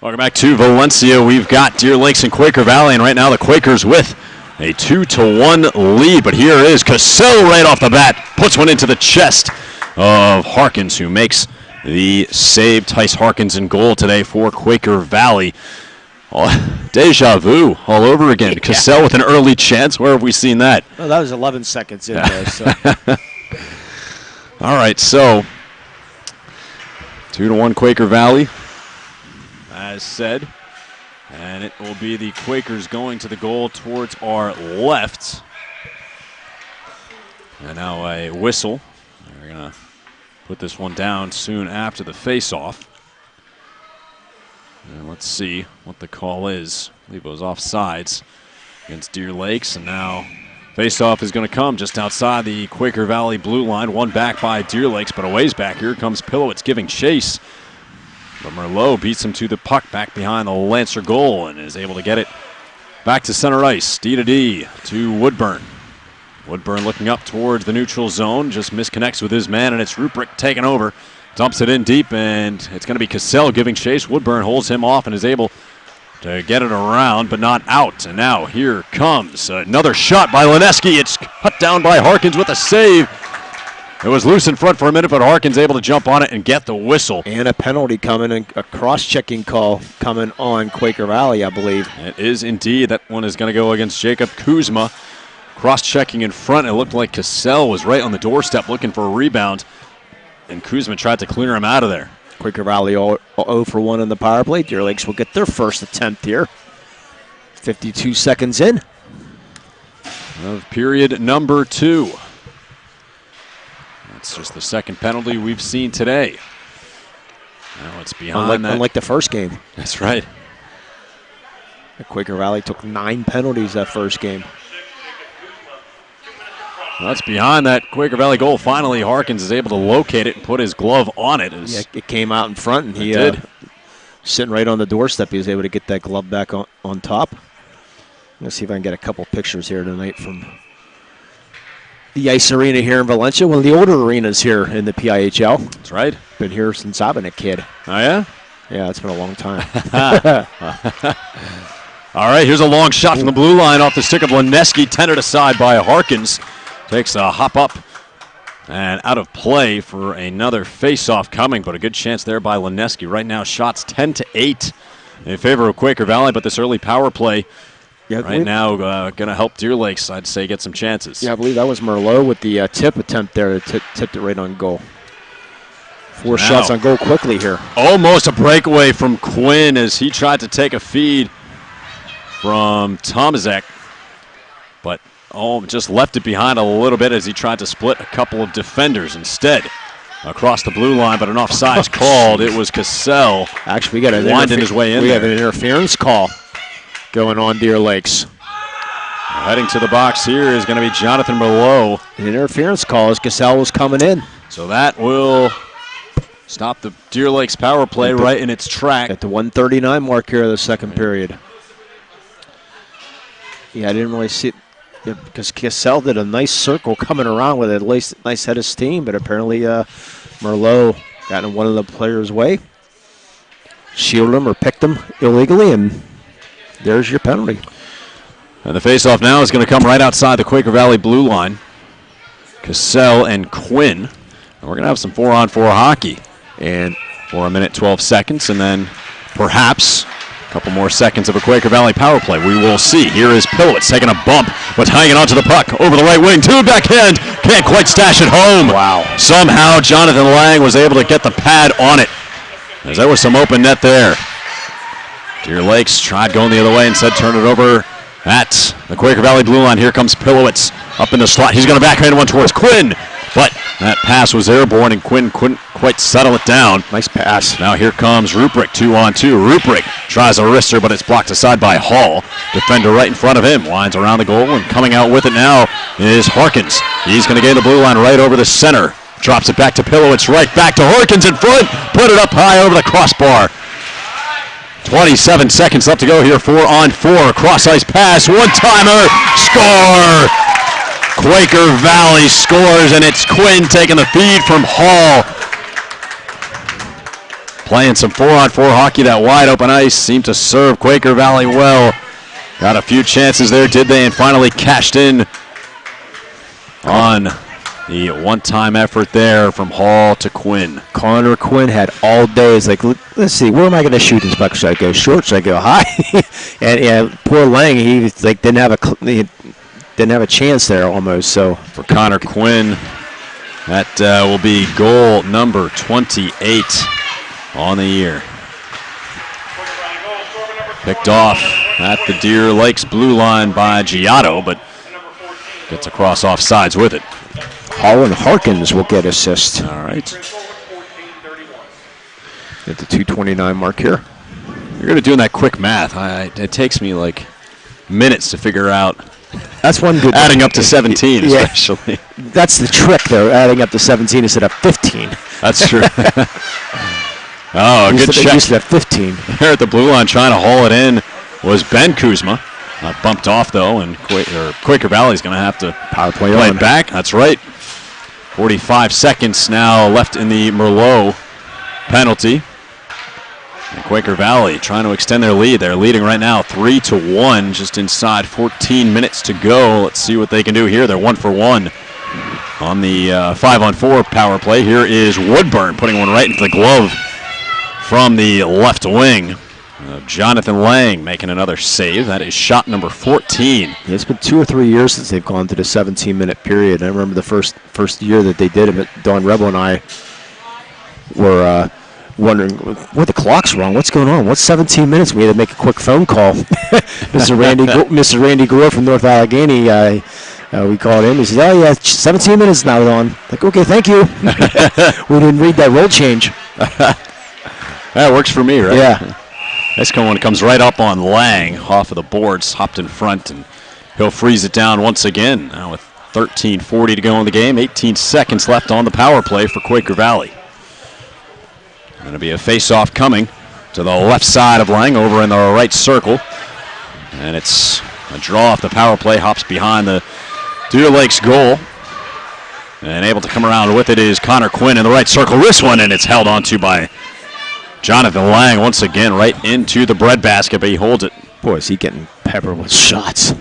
Welcome back to Valencia. We've got Deer Lakes and Quaker Valley, and right now the Quakers with a 2-1 lead. But here is Cassell right off the bat, puts one into the chest of Harkins, who makes the save. Tice Harkins in goal today for Quaker Valley. Oh, deja vu all over again. Yeah. Cassell with an early chance. Where have we seen that? Oh, that was 11 seconds in there. So. All right, so 2-1 Quaker Valley, as said. And it will be the Quakers going to the goal towards our left. And now a whistle. We're going to put this one down soon after the face-off. And let's see what the call is. I believe it was offsides against Deer Lakes. And now face-off is going to come just outside the Quaker Valley blue line. One back by Deer Lakes, but a ways back. Here comes Pillowitz giving chase. But Merlot beats him to the puck back behind the Lancer goal and is able to get it back to center ice. D to Woodburn. Woodburn looking up towards the neutral zone, just misconnects with his man, and it's Ruprecht taking over. Dumps it in deep, and it's going to be Cassell giving chase. Woodburn holds him off and is able to get it around, but not out. And now here comes another shot by Lineski. It's cut down by Harkins with a save. It was loose in front for a minute, but Harkins able to jump on it and get the whistle. And a penalty coming, and a cross-checking call coming on Quaker Valley, I believe. It is indeed. That one is going to go against Jacob Kuzma. Cross-checking in front. It looked like Cassell was right on the doorstep looking for a rebound, and Kuzma tried to clear him out of there. Quaker Valley 0 for 1 on the power play. Deer Lakes will get their first attempt here. 52 seconds in. Of period number 2. That's just the second penalty we've seen today. Now it's behind that. Unlike the first game. That's right. Quaker Valley took 9 penalties that first game. That's behind that Quaker Valley goal. Finally, Harkins is able to locate it and put his glove on it. Yeah, it came out in front, and he did. Sitting right on the doorstep, he was able to get that glove back on top. Let's see if I can get a couple pictures here tonight from the ice arena here in Valencia, one of the older arenas here in the PIHL. That's right. Been here since I've been a kid. Oh, yeah? Yeah, it's been a long time. All right, here's a long shot from the blue line off the stick of Lineski, tendered aside by Harkins. Takes a hop up and out of play for another face-off coming, but a good chance there by Lineski. Right now, shots 10-8 in favor of Quaker Valley, but this early power play right now going to help Deer Lakes, I'd say, get some chances. Yeah, I believe that was Merlot with the tip attempt there. Tipped it right on goal. 4 shots on goal quickly here. Almost a breakaway from Quinn as he tried to take a feed from Tomaszek, but just left it behind a little bit as he tried to split a couple of defenders instead. Across the blue line, but an offside's called. It was Cassell. Actually, we got winding his way in. We have an interference call going on Deer Lakes. Heading to the box here is going to be Jonathan Merlot. An interference call as Cassell was coming in. So that will stop the Deer Lakes power play right in its track. At the 1:39 mark here of the second period. Yeah, I didn't really see it. Yeah, because Cassell did a nice circle coming around with a nice head of steam, but apparently Merlot got in one of the players' way, shielded him or picked him illegally, and there's your penalty. And the faceoff now is going to come right outside the Quaker Valley blue line. Cassell and Quinn. And we're going to have some 4-on-4 hockey. And for a minute, 12 seconds, and then perhaps a couple more seconds of a Quaker Valley power play. We will see. Here is Pilowitz taking a bump, but hanging onto the puck over the right wing. To backhand. Can't quite stash it home. Wow. Somehow Jonathan Lang was able to get the pad on it, as there was some open net there. Deer Lakes tried going the other way, instead turned it over at the Quaker Valley blue line. Here comes Pilowitz up in the slot. He's going to backhand one towards Quinn, but that pass was airborne, and Quinn couldn't quite settle it down. Nice pass. Now here comes Ruprecht, 2-on-2. Ruprecht tries a wrister, but it's blocked aside by Hall. Defender right in front of him. Winds around the goal, and coming out with it now is Harkins. He's going to gain the blue line right over the center. Drops it back to Pilowitz, right back to Harkins in front. Put it up high over the crossbar. 27 seconds left to go here. 4-on-4. Cross-ice pass. One-timer. Score! Quaker Valley scores, and it's Quinn taking the feed from Hall. Playing some 4-on-4 hockey. That wide open ice seemed to serve Quaker Valley well. Got a few chances there, did they? And finally cashed in on the one-time effort there from Hall to Quinn. Connor Quinn had all day. It's like, let's see, where am I going to shoot this puck? Should I go short? Should I go high? And yeah, poor Lang, he like didn't have a chance there almost. So for Connor Quinn, that will be goal number 28 on the year. Picked off at the Deer Lakes blue line by Giotto, but gets across off sides with it. Hall and Harkins will get assists. All right. At the 2:29 mark here. You're going to do that quick math. It takes me like minutes to figure out. That's one good. Adding up to 17, yeah. Especially. That's the trick, though. Adding up to 17 instead of 15. That's true. Oh, a good check. Used to have 15. There at the blue line, trying to haul it in, was Ben Kuzma. Not bumped off though, and Quaker Valley's going to have to power play it back. That's right. 45 seconds now left in the Merlot penalty. And Quaker Valley trying to extend their lead. They're leading right now 3-1, just inside 14 minutes to go. Let's see what they can do here. They're 1 for 1 on the 5-on-4 power play. Here is Woodburn putting one right into the glove from the left wing. Jonathan Lang making another save. That is shot number 14. It's been 2 or 3 years since they've gone to the 17-minute period. I remember the first year that they did it. Don Rebel and I were wondering, what the clock's wrong? What's going on? What's 17 minutes? We had to make a quick phone call. Mr. Randy Gore from North Allegheny, we called him. He said, "Oh yeah, 17 minutes now, Don." Like, okay, thank you. We didn't read that roll change. That works for me, right? Yeah. This one comes right up on Lang, off of the boards, hopped in front, and he'll freeze it down once again. Now with 13:40 to go in the game, 18 seconds left on the power play for Quaker Valley. Going to be a face-off coming to the left side of Lang, over in the right circle. And it's a draw off the power play, hops behind the Deer Lakes goal. And able to come around with it is Connor Quinn in the right circle. Wrist one, and it's held onto by Jonathan Lang once again, right into the breadbasket, but he holds it. Boy, is he getting peppered with shots.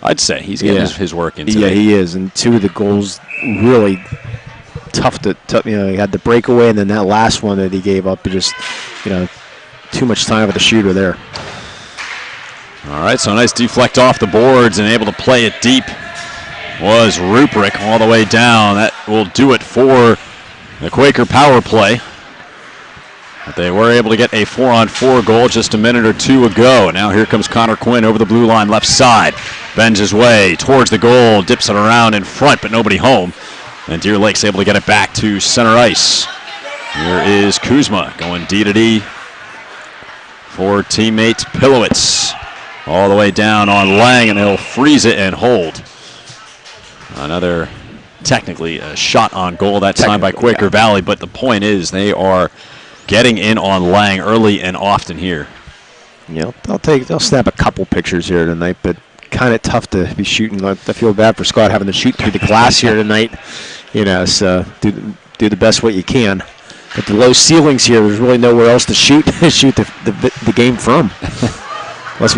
I'd say he's getting his work in today. Yeah, he is. And 2 of the goals really tough to he had the breakaway, and then that last one that he gave up, just, too much time with the shooter there. All right, so a nice deflect off the boards and able to play it deep was Ruprecht all the way down. That will do it for The Quaker power play. But they were able to get a 4-on-4 goal just a minute or two ago. Now here comes Connor Quinn over the blue line, left side. Bends his way towards the goal, dips it around in front, but nobody home. And Deer Lake's able to get it back to center ice. Here is Kuzma going D-to-D for teammate Pilowitz. All the way down on Lang, and he'll freeze it and hold. Another, technically, a shot on goal that time by Quaker Valley, but the point is they are getting in on Lang early and often here. Yeah, they'll snap a couple pictures here tonight, but kind of tough to be shooting. I feel bad for Scott having to shoot through the glass here tonight. You know, so do the best what you can. But the low ceilings here, there's really nowhere else to shoot the game from. Unless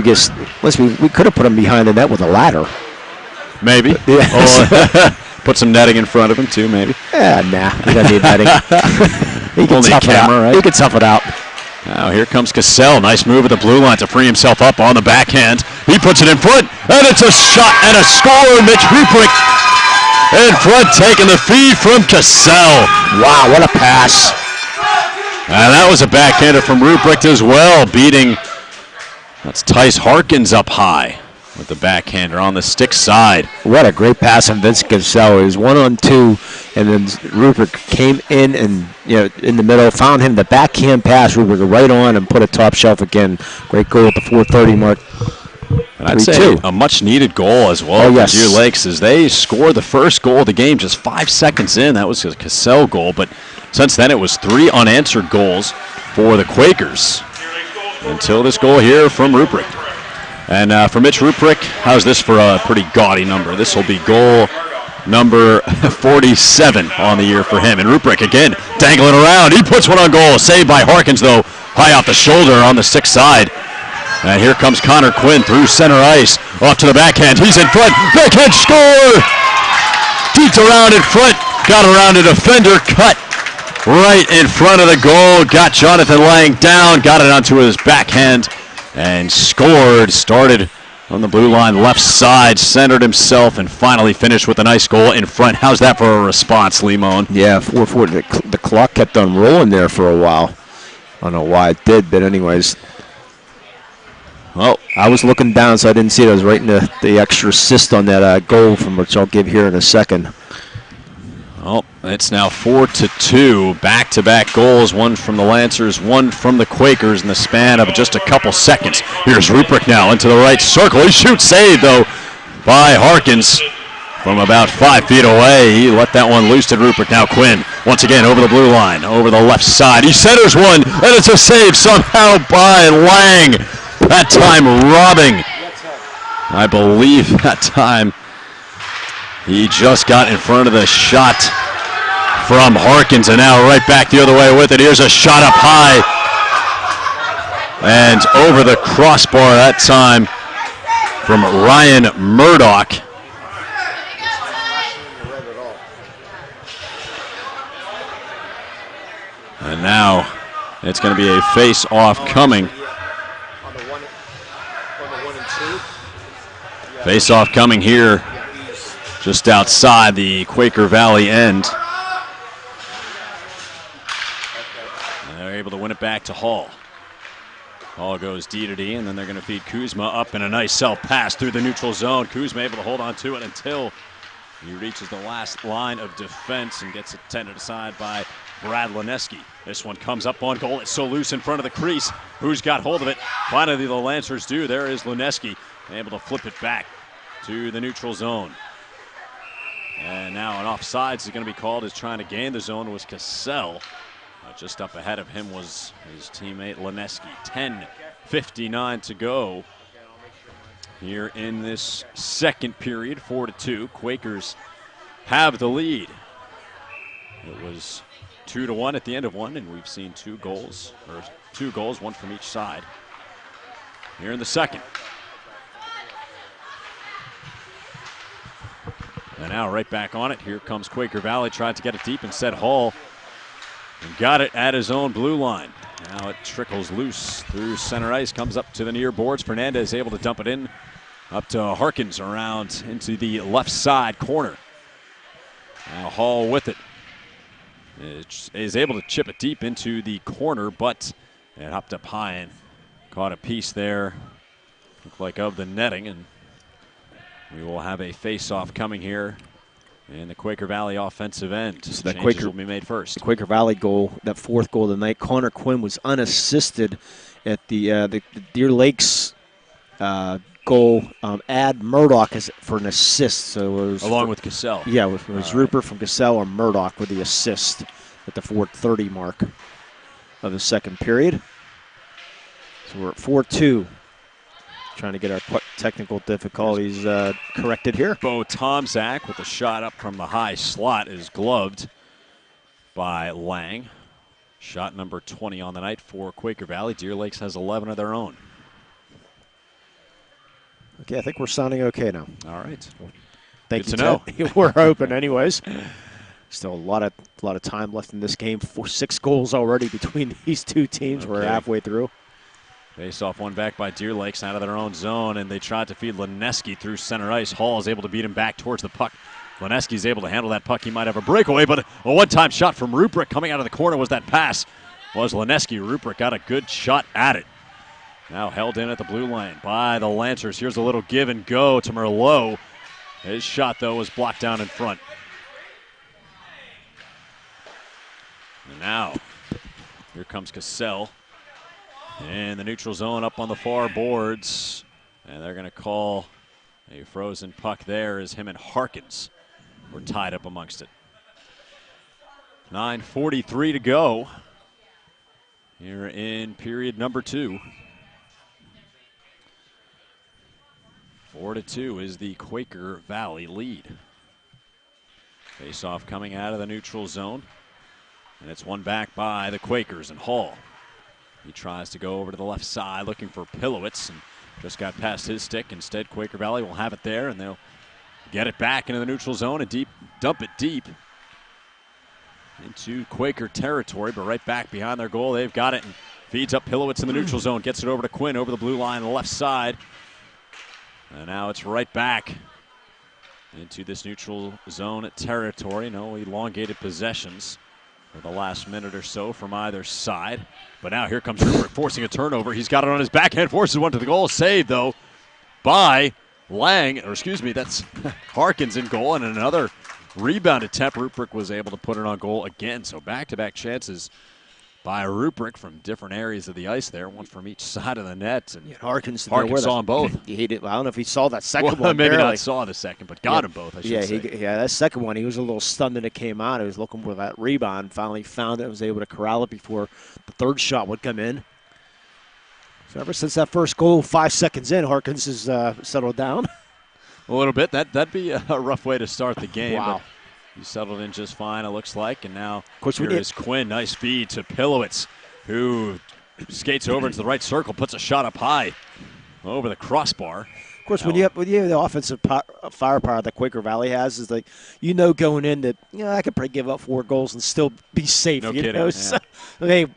we could have put him behind the net with a ladder. Maybe. But, yeah. Put some netting in front of him too, maybe. Yeah, nah, we don't need netting. He can tough it out. Right? He can tough it out. Now here comes Cassell. Nice move at the blue line to free himself up on the backhand. He puts it in front, and it's a shot and a score. Mitch Ruprecht in front, taking the feed from Cassell. Wow, what a pass. And that was a backhander from Ruprecht as well, beating, that's Tice Harkins up high with the backhander on the stick side. What a great pass from Vince Cassell. It was 1-on-2, and then Ruprecht came in and, in the middle, found him the backhand pass. Ruprecht right on and put it top shelf again. Great goal at the 4:30 mark. And I'd say a much-needed goal as well for Deer Lakes as they scored the first goal of the game just 5 seconds in. That was a Cassell goal, but since then it was 3 unanswered goals for the Quakers until this goal here from Ruprecht. And for Mitch Ruprecht, how's this for a pretty gaudy number? This will be goal number 47 on the year for him. And Ruprecht again dangling around. He puts one on goal. Saved by Harkins, though, high off the shoulder on the stick side. And here comes Connor Quinn through center ice. Off to the backhand. He's in front. Backhand score! Deets around in front. Got around a defender. Cut right in front of the goal. Got Jonathan Lang down. Got it onto his backhand. And scored. Started on the blue line left side. Centered himself and finally finished with a nice goal in front. How's that for a response, Lee Mohn? Yeah, 4-4. The clock kept on rolling there for a while. I don't know why it did, but anyways. Well, I was looking down, so I didn't see it. I was writing the extra assist on that goal, from which I'll give here in a second. Well, it's now 4-2. Back-to-back goals, one from the Lancers, one from the Quakers in the span of just a couple seconds. Here's Ruprecht now into the right circle. He shoots, saved, though, by Harkins from about 5 feet away. He let that one loose to Ruprecht. Now Quinn, once again, over the blue line, over the left side. He centers one, and it's a save somehow by Lang. That time robbing. I believe that time he just got in front of the shot from Harkins, and now right back the other way with it. Here's a shot up high and over the crossbar that time from Ryan Murdoch. And now it's going to be a face-off coming. Face-off coming here just outside the Quaker Valley end. And they're able to win it back to Hall. Hall goes D-to-D, and then they're going to feed Kuzma up in a nice self-pass through the neutral zone. Kuzma able to hold on to it until he reaches the last line of defense and gets it tended aside by Brad Lineski. This one comes up on goal. It's so loose in front of the crease. Who's got hold of it? Finally, the Lancers do. There is Lineski, able to flip it back to the neutral zone. And now an offsides is going to be called as trying to gain the zone was Cassell. Just up ahead of him was his teammate Lineski. 10:59 to go here in this second period, 4-2. Quakers have the lead. It was 2-1 at the end of one, and we've seen two goals, one from each side here in the second. And now right back on it. Here comes Quaker Valley. Tried to get it deep, instead Hall and got it at his own blue line. Now it trickles loose through center ice, comes up to the near boards. Fernandez able to dump it in up to Harkins around into the left side corner. Now Hall with it. is able to chip it deep into the corner, but it hopped up high and caught a piece there, looked like of the netting, and we will have a face-off coming here in the Quaker Valley offensive end. So that Changes will be made first. The Quaker Valley goal, that fourth goal of the night, Connor Quinn was unassisted at the Deer Lakes goal. Add Murdoch as for an assist. So it was along with Cassell. Yeah, it was Rupert from Cassell or Murdoch with the assist at the 4:30 mark of the second period. So we're at 4-2. Trying to get our technical difficulties corrected here. Bo Tomczak with a shot up from the high slot is gloved by Lang. Shot number 20 on the night for Quaker Valley. Deer Lakes has 11 of their own. Okay, I think we're sounding okay now. All right. Thank Good you, to know. Ted. We're open anyways. Still a lot of time left in this game. 6 goals already between these two teams. Okay. We're halfway through. Face off one back by Deer Lakes out of their own zone, and they tried to feed Lineski through center ice. Hall is able to beat him back towards the puck. Lineski's able to handle that puck. He might have a breakaway, but a one-time shot from Ruprecht coming out of the corner was that pass. Was Lineski. Ruprecht got a good shot at it. Now held in at the blue line by the Lancers. Here's a little give and go to Merlot. His shot, though, was blocked down in front. And now, here comes Cassell. In the neutral zone up on the far boards. And they're going to call a frozen puck there as him and Harkins were tied up amongst it. 9:43 to go here in period number 2. 4-2 is the Quaker Valley lead. Face-off coming out of the neutral zone. And it's won back by the Quakers and Hall. He tries to go over to the left side looking for Pilowitz and just got past his stick. Instead, Quaker Valley will have it there, and they'll get it back into the neutral zone and dump it deep into Quaker territory, but right back behind their goal. They've got it and feeds up Pilowitz in the neutral zone, gets it over to Quinn over the blue line on the left side. And now it's right back into this neutral zone territory. No elongated possessions for the last minute or so from either side. But now here comes Rupert forcing a turnover. He's got it on his backhand, forces one to the goal. Saved, though, by Lang. Or excuse me, that's Harkins in goal. And another rebound attempt. Rupert was able to put it on goal again. So back-to-back chances by Rupert from different areas of the ice there. One from each side of the net. And Harkins saw them both. I don't know if he saw that second one. Maybe barely. Not saw the second, but got them both, I should say. That second one, he was a little stunned that it came out. He was looking for that rebound. Finally found it and was able to corral it before the third shot would come in. So ever since that first goal, 5 seconds in, Harkins has settled down. A little bit. That'd be a rough way to start the game. Wow. He settled in just fine, it looks like. And now here is Quinn. Nice feed to Pilowitz, who skates over into the right circle, puts a shot up high over the crossbar. Of course, when you have the offensive firepower that Quaker Valley has, is like, going in that, I could probably give up 4 goals and still be safe. No kidding. Yeah. So, hey,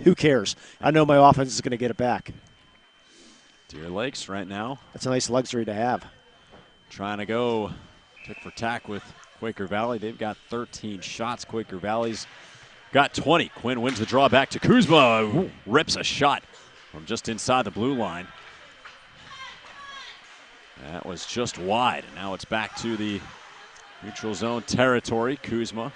who cares? I know my offense is going to get it back. Deer Lakes right now. That's a nice luxury to have. Trying to go tick for tack with Quaker Valley. They've got 13 shots. Quaker Valley's got 20. Quinn wins the draw back to Kuzma, who rips a shot from just inside the blue line. That was just wide, and now it's back to the neutral zone territory. Kuzma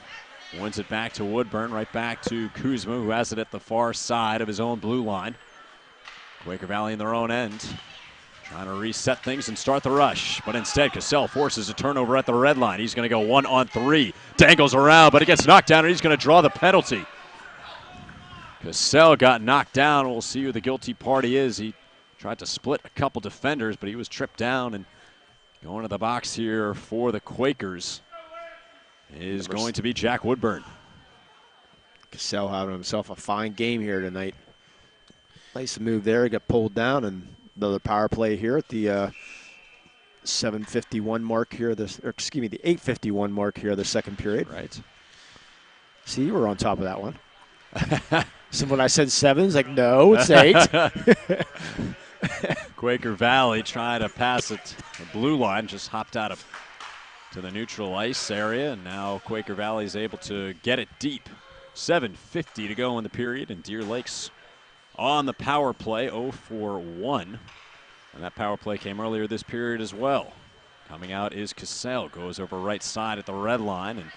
wins it back to Woodburn, right back to Kuzma, who has it at the far side of his own blue line. Quaker Valley in their own end, trying to reset things and start the rush. But instead, Cassell forces a turnover at the red line. He's going to go 1-on-3. Dangles around, but he gets knocked down, and he's going to draw the penalty. Cassell got knocked down. We'll see who the guilty party is. He tried to split a couple defenders, but he was tripped down. And going to the box here for the Quakers is going to be Jack Woodburn. Cassell having himself a fine game here tonight. Nice move there. He got pulled down, and another power play here at the 7:51 mark here. The 8:51 mark here, the second period. Right. See, you were on top of that one. So when I said 7, it's like, no, it's 8. Quaker Valley trying to pass it. The blue line just hopped out to the neutral ice area, and now Quaker Valley is able to get it deep 7:50 to go in the period, and Deer Lakes on the power play, 0 for 1. And that power play came earlier this period as well. Coming out is Cassell, goes over right side at the red line, and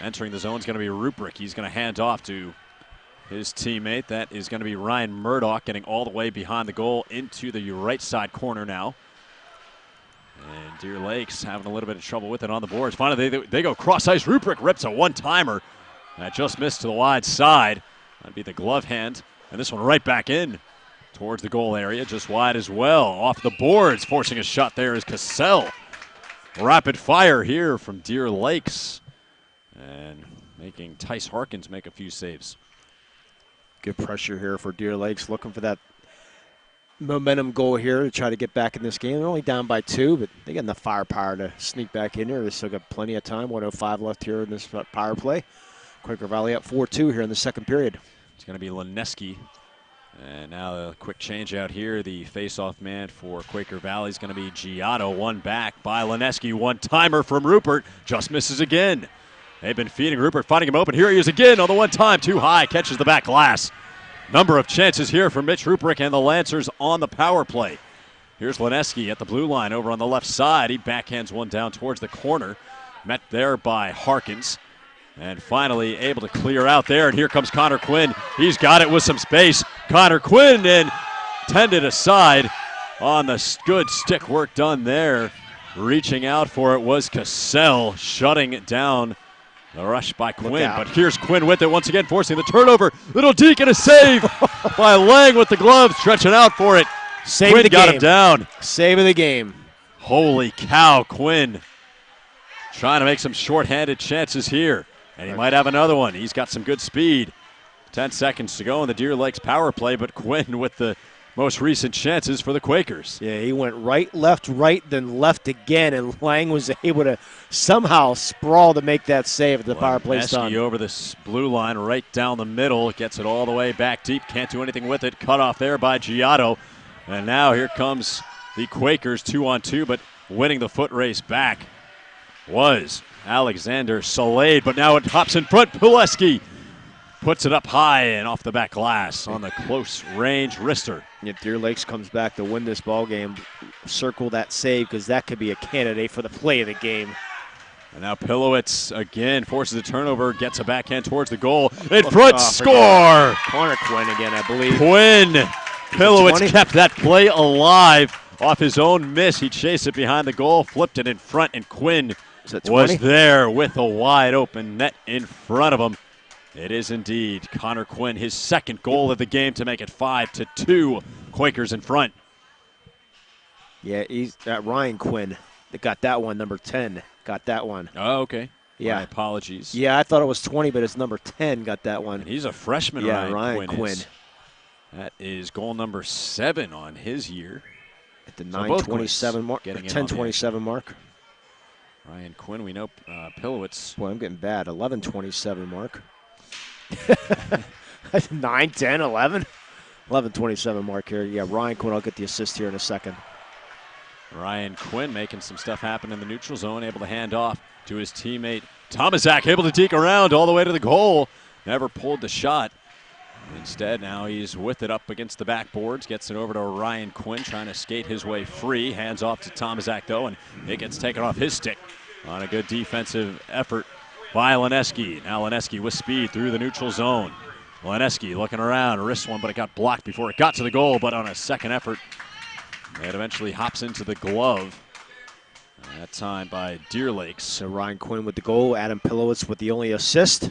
entering the zone is going to be Ruprecht. He's going to hand off to his teammate. That is going to be Ryan Murdoch, getting all the way behind the goal into the right side corner now. And Deer Lakes having a little bit of trouble with it on the boards. Finally, they go cross ice. Ruprecht rips a one-timer. That just missed to the wide side. That'd be the glove hand. And this one right back in towards the goal area, just wide as well. Off the boards, forcing a shot there is Cassell. Rapid fire here from Deer Lakes. And making Tice Harkins make a few saves. Good pressure here for Deer Lakes, looking for that momentum goal here to try to get back in this game. They're only down by 2, but they got enough firepower to sneak back in here. They still got plenty of time, 1:05 left here in this power play. Quaker Valley up 4-2 here in the second period. It's going to be Lineski. And now a quick change out here. The face-off man for Quaker Valley is going to be Giotto. One back by Lineski. One-timer from Rupert. Just misses again. They've been feeding Rupert, finding him open. Here he is again on the one-time. Too high. Catches the back glass. Number of chances here for Mitch Rupert and the Lancers on the power play. Here's Lineski at the blue line over on the left side. He backhands one down towards the corner. Met there by Harkins. And finally able to clear out there. And here comes Connor Quinn. He's got it with some space. Connor Quinn and tended aside on the good stick work done there. Reaching out for it was Cassell, shutting it down. The rush by Quinn. But here's Quinn with it once again, forcing the turnover. Little deke and a save by Lang with the glove, stretching out for it. Quinn got him down. Save of the game. Holy cow, Quinn. Trying to make some shorthanded chances here. And he might have another one. He's got some good speed. 10 seconds to go in the Deer Lakes power play, but Quinn with the most recent chances for the Quakers. Yeah, he went right, then left again, and Lang was able to somehow sprawl to make that save at the power play done. Over this blue line, right down the middle, gets it all the way back deep, can't do anything with it. Cut off there by Giotto. And now here comes the Quakers 2-on-2, but winning the foot race back was Alexander Salade, but now it hops in front. Pileski puts it up high and off the back glass on the close range wrister. If Deer Lakes comes back to win this ball game, circle that save because that could be a candidate for the play of the game. And now Pilowitz again forces a turnover, gets a backhand towards the goal. In front, score! Connor Quinn again, I believe. Quinn. Pilowitz kept that play alive off his own miss. He chased it behind the goal, flipped it in front, and Quinn was there with a wide open net in front of him. It is indeed Connor Quinn, his second goal of the game to make it 5-2. Quakers in front. Yeah, he's Ryan Quinn that got that one, number 10, got that one. Oh, okay. Yeah. My apologies. Yeah, I thought it was 20, but it's number 10 got that one. And he's a freshman, yeah, Ryan Quinn. That is goal number 7 on his year. At the 9:27 mark, 10:27 mark. Ryan Quinn, we know Pilowitz. Boy, I'm getting bad. 11:27 mark. 9, 10, 11. 11:27 mark here. Yeah, Ryan Quinn, I'll get the assist here in a second. Ryan Quinn making some stuff happen in the neutral zone, able to hand off to his teammate Tomaszak, able to deke around all the way to the goal. Never pulled the shot. Instead, now he's with it up against the backboards, gets it over to Ryan Quinn, trying to skate his way free. Hands off to Tomaszak, though, and it gets taken off his stick on a good defensive effort by Lineski. Now Lineski with speed through the neutral zone. Lineski looking around, wrists one, but it got blocked before it got to the goal, but on a second effort, it eventually hops into the glove. That time by Deer Lakes. So Ryan Quinn with the goal, Adam Pilowitz with the only assist.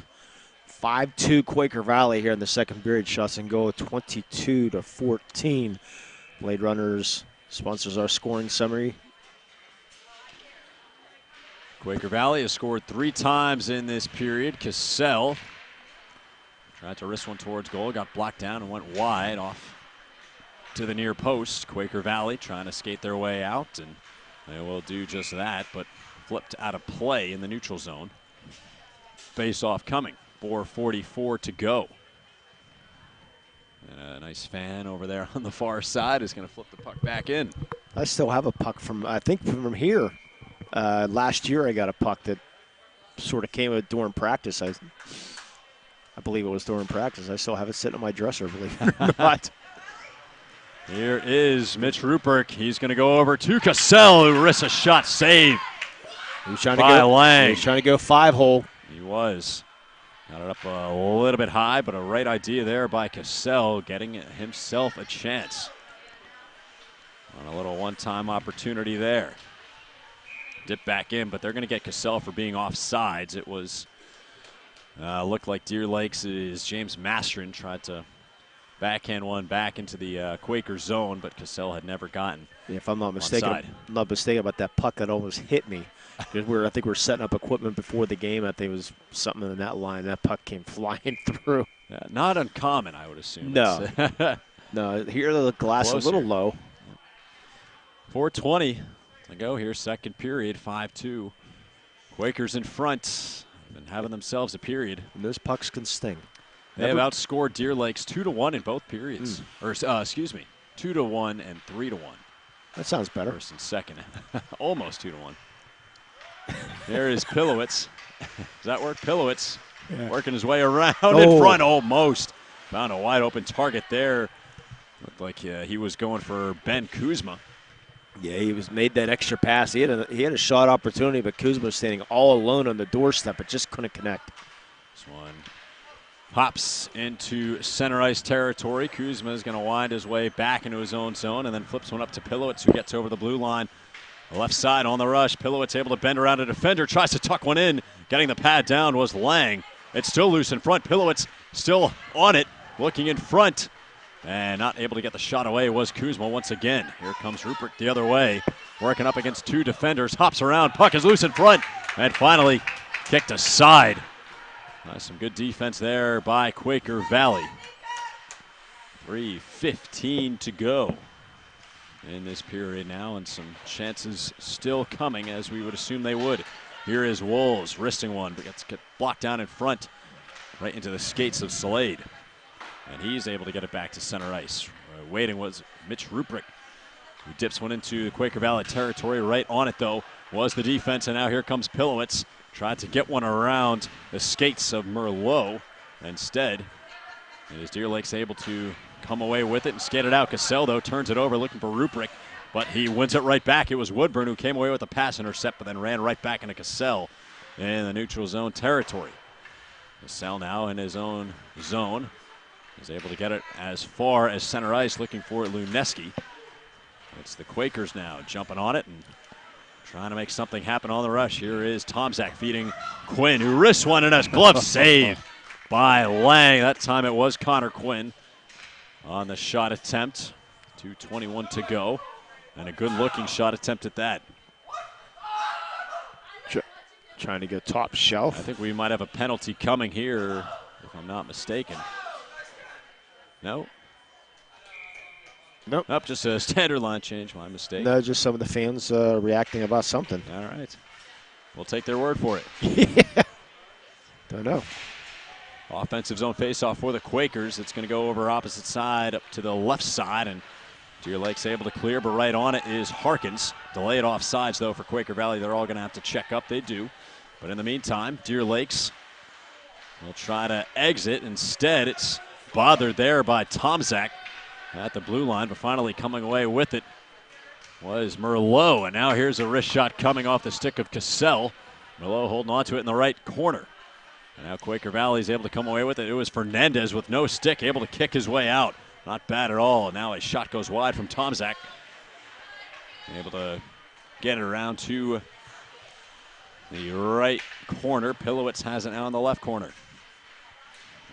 5-2 Quaker Valley here in the second period. Shots and goal 22-14. Blade Runners sponsors our scoring summary. Quaker Valley has scored 3 times in this period. Cassell tried to wrist one towards goal, got blocked down and went wide off to the near post. Quaker Valley trying to skate their way out, and they will do just that, but flipped out of play in the neutral zone. Face-off coming. 4:44 to go. And a nice fan over there on the far side is going to flip the puck back in. I still have a puck from, I think from here. Last year I got a puck that sort of came during practice. I believe it was during practice. I still have it sitting on my dresser, believe it or not. Here is Mitch Ruppert. He's going to go over to Cassell, who risks a shot save. He was trying by to go. Lang. He was trying to go 5-hole. He was. Got it up a little bit high, but a right idea there by Cassell, getting himself a chance. On a little one-time opportunity there. Dip back in, but they're going to get Cassell for being offsides. It was looked like Deer Lakes' James Mastron tried to backhand one back into the Quaker zone, but Cassell had never gotten. Yeah, if I'm not mistaken, about that puck that almost hit me. I think we were setting up equipment before the game. I think it was something in that line. That puck came flying through. Yeah, not uncommon, I would assume. No. No, here the glass closer. A little low. 4:20 to go here, second period, 5-2. Quakers in front, been having themselves a period. And those pucks can sting. They have outscored Deer Lakes 2-1 in both periods. Or, excuse me, 2-1 and 3-1. That sounds better. First and second. Almost 2-1. There is Pilowitz. Does that work? Pilowitz working his way around in front almost. Found a wide open target there. Looked like he was going for Ben Kuzma. Yeah, he made that extra pass. He had a shot opportunity, but Kuzma was standing all alone on the doorstep, but just couldn't connect. This one hops into center ice territory. Kuzma is going to wind his way back into his own zone and then flips one up to Pilowitz, who gets over the blue line. Left side on the rush. Pilowitz able to bend around a defender, tries to tuck one in. Getting the pad down was Lang. It's still loose in front. Pilowitz still on it, looking in front. And not able to get the shot away was Kuzma once again. Here comes Ruppert the other way, working up against two defenders. Hops around, puck is loose in front, and finally kicked aside. Some good defense there by Quaker Valley. 3:15 to go in this period now, and some chances still coming, as we would assume they would. Here is Wolves, wristing one, but gets blocked down in front, right into the skates of Slade. And he's able to get it back to center ice. Waiting was Mitch Ruppert, who dips one into the Quaker Valley territory. Right on it, though, was the defense, and now here comes Pilowitz. Tried to get one around the skates of Merlot. Instead, is Deer Lakes able to come away with it and skate it out. Cassell, though, turns it over looking for Ruppert, but he wins it right back. It was Woodburn who came away with the pass intercept, but then ran right back into Cassell in the neutral zone territory. Cassell now in his own zone is able to get it as far as center ice, looking for Luneski. It's the Quakers now jumping on it and trying to make something happen on the rush. Here is Tomczak feeding Quinn, who risks one, and a glove save by Lang. That time it was Connor Quinn on the shot attempt. 2:21 to go, and a good-looking shot attempt at that. Trying to go top shelf. I think we might have a penalty coming here, if I'm not mistaken. No. Nope. Nope, just a standard line change, my mistake. No, just some of the fans reacting about something. All right. We'll take their word for it. Don't know. Offensive zone faceoff for the Quakers. It's going to go over opposite side up to the left side, and Deer Lakes able to clear, but right on it is Harkins. Delayed offsides, though, for Quaker Valley. They're all going to have to check up. They do. But in the meantime, Deer Lakes will try to exit. Instead, it's bothered there by Tomczak at the blue line, but finally coming away with it was Merlot. And now here's a wrist shot coming off the stick of Cassell. Merlot holding on to it in the right corner. And now Quaker Valley is able to come away with it. It was Fernandez with no stick, able to kick his way out. Not bad at all. Now a shot goes wide from Tomczak. Able to get it around to the right corner. Pilowitz has it now in the left corner.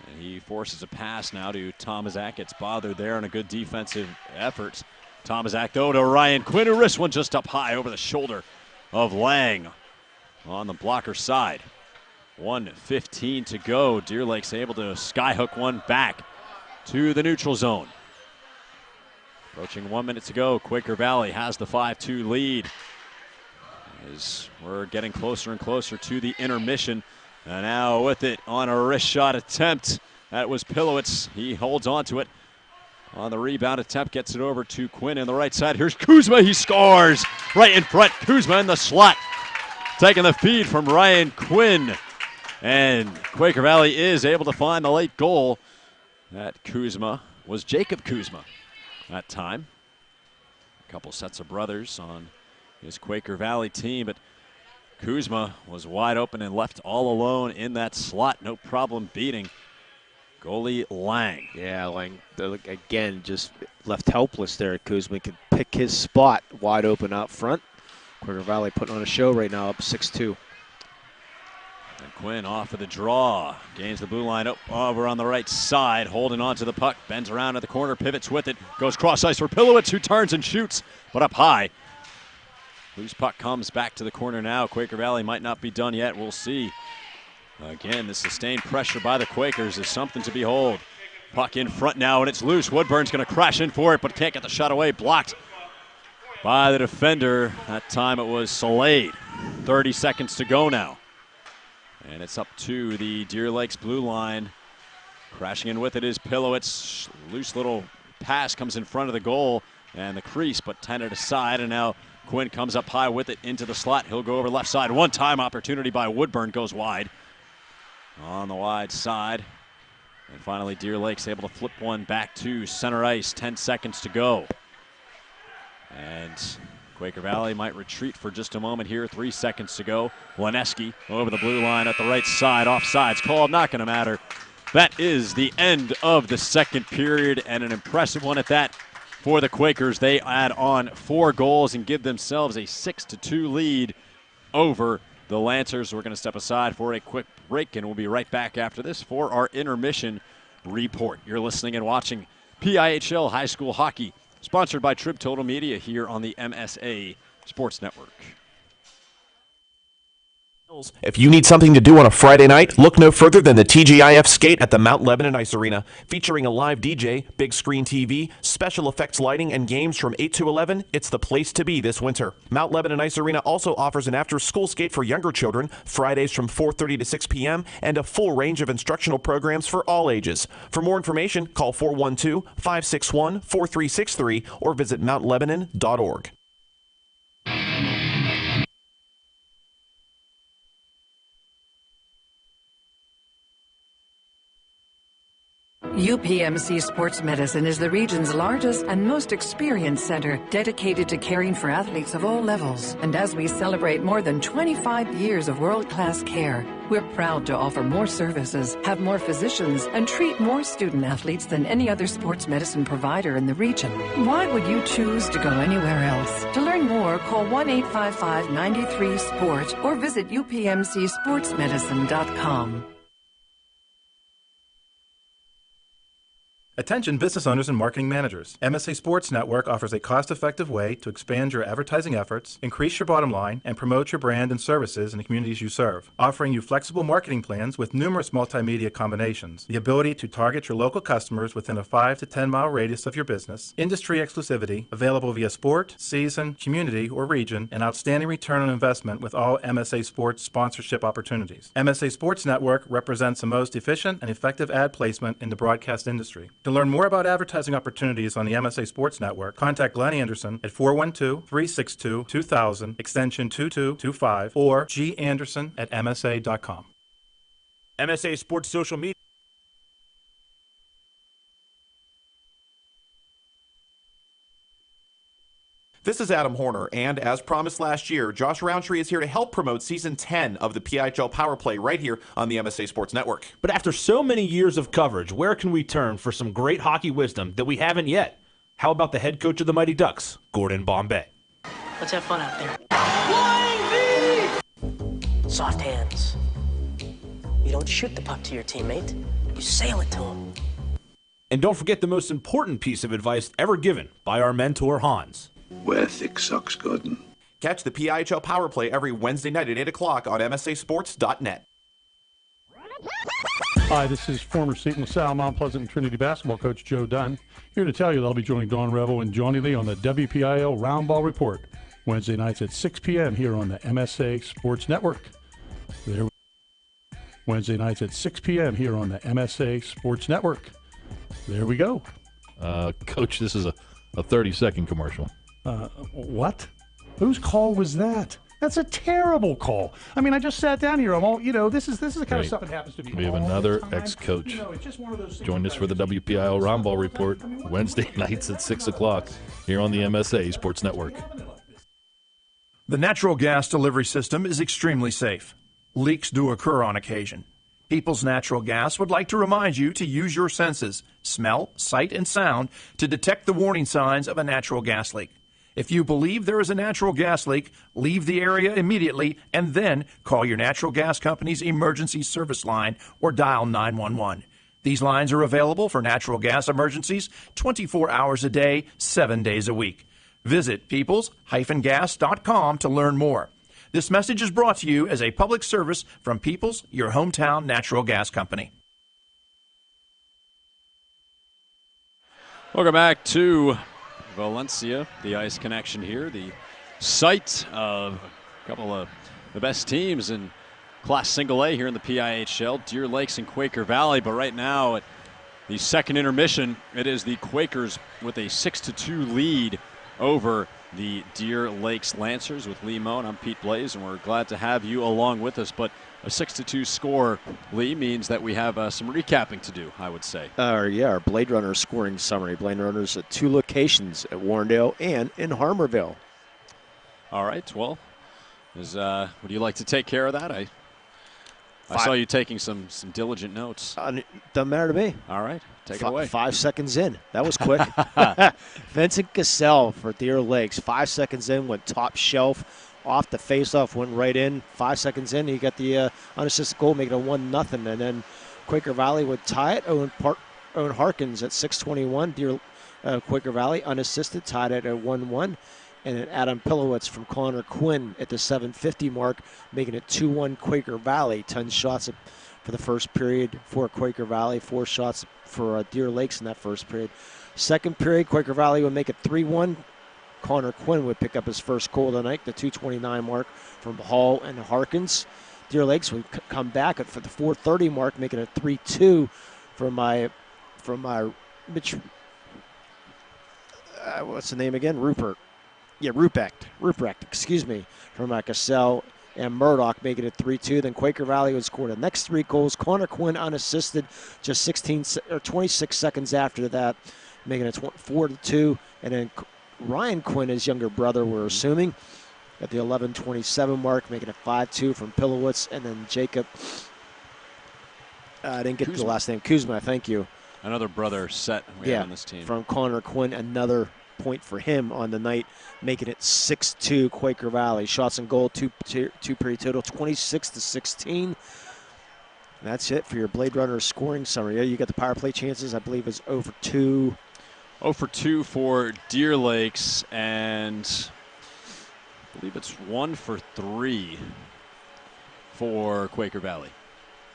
And he forces a pass now to Tomczak. It's bothered there on a good defensive effort. Tomczak, though, to Ryan Quinn, who wrists one just up high over the shoulder of Lang on the blocker side. 1:15 to go. Deer Lakes able to skyhook one back to the neutral zone. Approaching 1 minute to go. Quaker Valley has the 5-2 lead as we're getting closer and closer to the intermission. And now with it on a wrist shot attempt. That was Pilowitz. He holds on to it. On the rebound attempt, gets it over to Quinn on the right side. Here's Kuzma. He scores right in front. Kuzma in the slot. Taking the feed from Ryan Quinn. And Quaker Valley is able to find the late goal. That Kuzma was Jacob Kuzma that time. A couple sets of brothers on his Quaker Valley team, but Kuzma was wide open and left all alone in that slot. No problem beating goalie Lang. Yeah, Lang, again, just left helpless there. Kuzma could pick his spot wide open out front. Quaker Valley putting on a show right now, up 6-2. And Quinn off of the draw. Gains the blue line over on the right side, holding on to the puck. Bends around at the corner, pivots with it. Goes cross ice for Pilowitz, who turns and shoots, but up high. Loose puck comes back to the corner now. Quaker Valley might not be done yet. We'll see. Again, the sustained pressure by the Quakers is something to behold. Puck in front now, and it's loose. Woodburn's going to crash in for it, but can't get the shot away. Blocked by the defender. That time it was Slade. 30 seconds to go now. And it's up to the Deer Lakes blue line. Crashing in with it is Pilowitz. Loose little pass comes in front of the goal and the crease, but tendered aside, and now Quinn comes up high with it into the slot. He'll go over left side. One-time opportunity by Woodburn, goes wide. On the wide side. And finally Deer Lakes able to flip one back to center ice. 10 seconds to go. And Quaker Valley might retreat for just a moment here. 3 seconds to go. Leneski over the blue line at the right side. Offsides called, not going to matter. That is the end of the second period, and an impressive one at that for the Quakers. They add on 4 goals and give themselves a 6-2 lead over the Lancers. We're going to step aside for a quick break, and we'll be right back after this for our intermission report. You're listening and watching PIHL High School Hockey, sponsored by Trib Total Media here on the MSA Sports Network. If you need something to do on a Friday night, look no further than the TGIF Skate at the Mount Lebanon Ice Arena. Featuring a live DJ, big screen TV, special effects lighting, and games from 8 to 11, it's the place to be this winter. Mount Lebanon Ice Arena also offers an after-school skate for younger children, Fridays from 4:30 to 6 p.m., and a full range of instructional programs for all ages. For more information, call 412-561-4363 or visit mountlebanon.org. UPMC Sports Medicine is the region's largest and most experienced center dedicated to caring for athletes of all levels. And as we celebrate more than 25 years of world-class care, we're proud to offer more services, have more physicians, and treat more student athletes than any other sports medicine provider in the region. Why would you choose to go anywhere else? To learn more, call 1-855-93-SPORT or visit upmcsportsmedicine.com. Attention business owners and marketing managers. MSA Sports Network offers a cost-effective way to expand your advertising efforts, increase your bottom line, and promote your brand and services in the communities you serve. Offering you flexible marketing plans with numerous multimedia combinations, the ability to target your local customers within a 5 to 10 mile radius of your business, industry exclusivity, available via sport, season, community, or region, and outstanding return on investment with all MSA Sports sponsorship opportunities. MSA Sports Network represents the most efficient and effective ad placement in the broadcast industry. To learn more about advertising opportunities on the MSA Sports Network, contact Glenn Anderson at 412-362-2000, extension 2225, or ganderson@msa.com. MSA Sports Social Media. This is Adam Horner, and as promised last year, Josh Roundtree is here to help promote Season 10 of the PIHL Power Play right here on the MSA Sports Network. But after so many years of coverage, where can we turn for some great hockey wisdom that we haven't yet? How about the head coach of the Mighty Ducks, Gordon Bombay? Let's have fun out there. Soft hands. You don't shoot the puck to your teammate. You sail it to him. And don't forget the most important piece of advice ever given by our mentor, Hans. Wear thick socks, Gordon. Catch the PIHL Power Play every Wednesday night at 8 o'clock on MSASports.net. Hi, this is former St. LaSalle, Mount Pleasant, and Trinity basketball coach Joe Dunn, here to tell you that I'll be joining Dawn Revel and Johnny Lee on the WPIL Roundball Report, Wednesday nights at 6 p.m. here on the MSA Sports Network. Wednesday nights at 6 p.m. here on the MSA Sports Network. There we go. Coach, this is a 30-second commercial. What? Whose call was that? That's a terrible call. I mean, I just sat down here. I'm all, this is the kind of Right. stuff that happens to me. We have all another the time. ex-coach. It's just one of those things. Join us for the WPIL Roundball Report Wednesday nights at 6 o'clock here on the MSA Sports Network. The natural gas delivery system is extremely safe. Leaks do occur on occasion. People's Natural Gas would like to remind you to use your senses, smell, sight, and sound to detect the warning signs of a natural gas leak. If you believe there is a natural gas leak, leave the area immediately and then call your natural gas company's emergency service line or dial 911. These lines are available for natural gas emergencies 24 hours a day, 7 days a week. Visit peoples-gas.com to learn more. This message is brought to you as a public service from Peoples, your hometown natural gas company. Welcome back to Valencia, the Ice Connection here, the site of a couple of the best teams in Class Single A here in the PIHL, Deer Lakes and Quaker Valley. But right now, at the second intermission, it is the Quakers with a 6-2 lead over the Deer Lakes Lancers with Lee Mohn. I'm Pete Blais, and we're glad to have you along with us. But a 6-2 score, Lee, means that we have some recapping to do, I would say. Our Blade Runner scoring summary. Blade Runners at 2 locations, at Warrendale and in Harmerville. All right, well, would you like to take care of that? I saw you taking some diligent notes. Doesn't matter to me. All right, take it away. 5 seconds in. That was quick. Vincent Cassell for Deer Lakes. 5 seconds in, went top shelf. Off the face-off, went right in. 5 seconds in, he got the unassisted goal, making it 1-0. And then Quaker Valley would tie it. Owen Harkins at 6:21. Quaker Valley unassisted, tied it at 1-1. And then Adam Pillowitz from Connor Quinn at the 7:50 mark, making it 2-1 Quaker Valley. 10 shots for the first period for Quaker Valley, 4 shots for Deer Lakes in that first period. Second period, Quaker Valley would make it 3-1. Connor Quinn would pick up his first goal tonight, the 2:29 mark from Hall and Harkins. Deer Lakes would come back for the 4:30 mark, making it 3-2 from my Mitch. What's the name again? Ruprecht, excuse me, from Cassell and Murdoch, making it 3-2. Then Quaker Valley would score the next 3 goals. Connor Quinn unassisted just 26 seconds after that, making it 4-2. And then Ryan Quinn, his younger brother, we're assuming, at the 11:27 mark, making it 5-2 from Pillowitz. And then Jacob, I didn't get Kuzma. the last name, Kuzma, thank you. Another brother set we have on this team. From Connor Quinn, another point for him on the night, making it 6-2 Quaker Valley. Shots and goal, two period total, 26-16. That's it for your Blade Runner scoring summary. Yeah, you got the power play chances, I believe it's 0 for 2. 0 for 2 for Deer Lakes, and I believe it's 1 for 3 for Quaker Valley.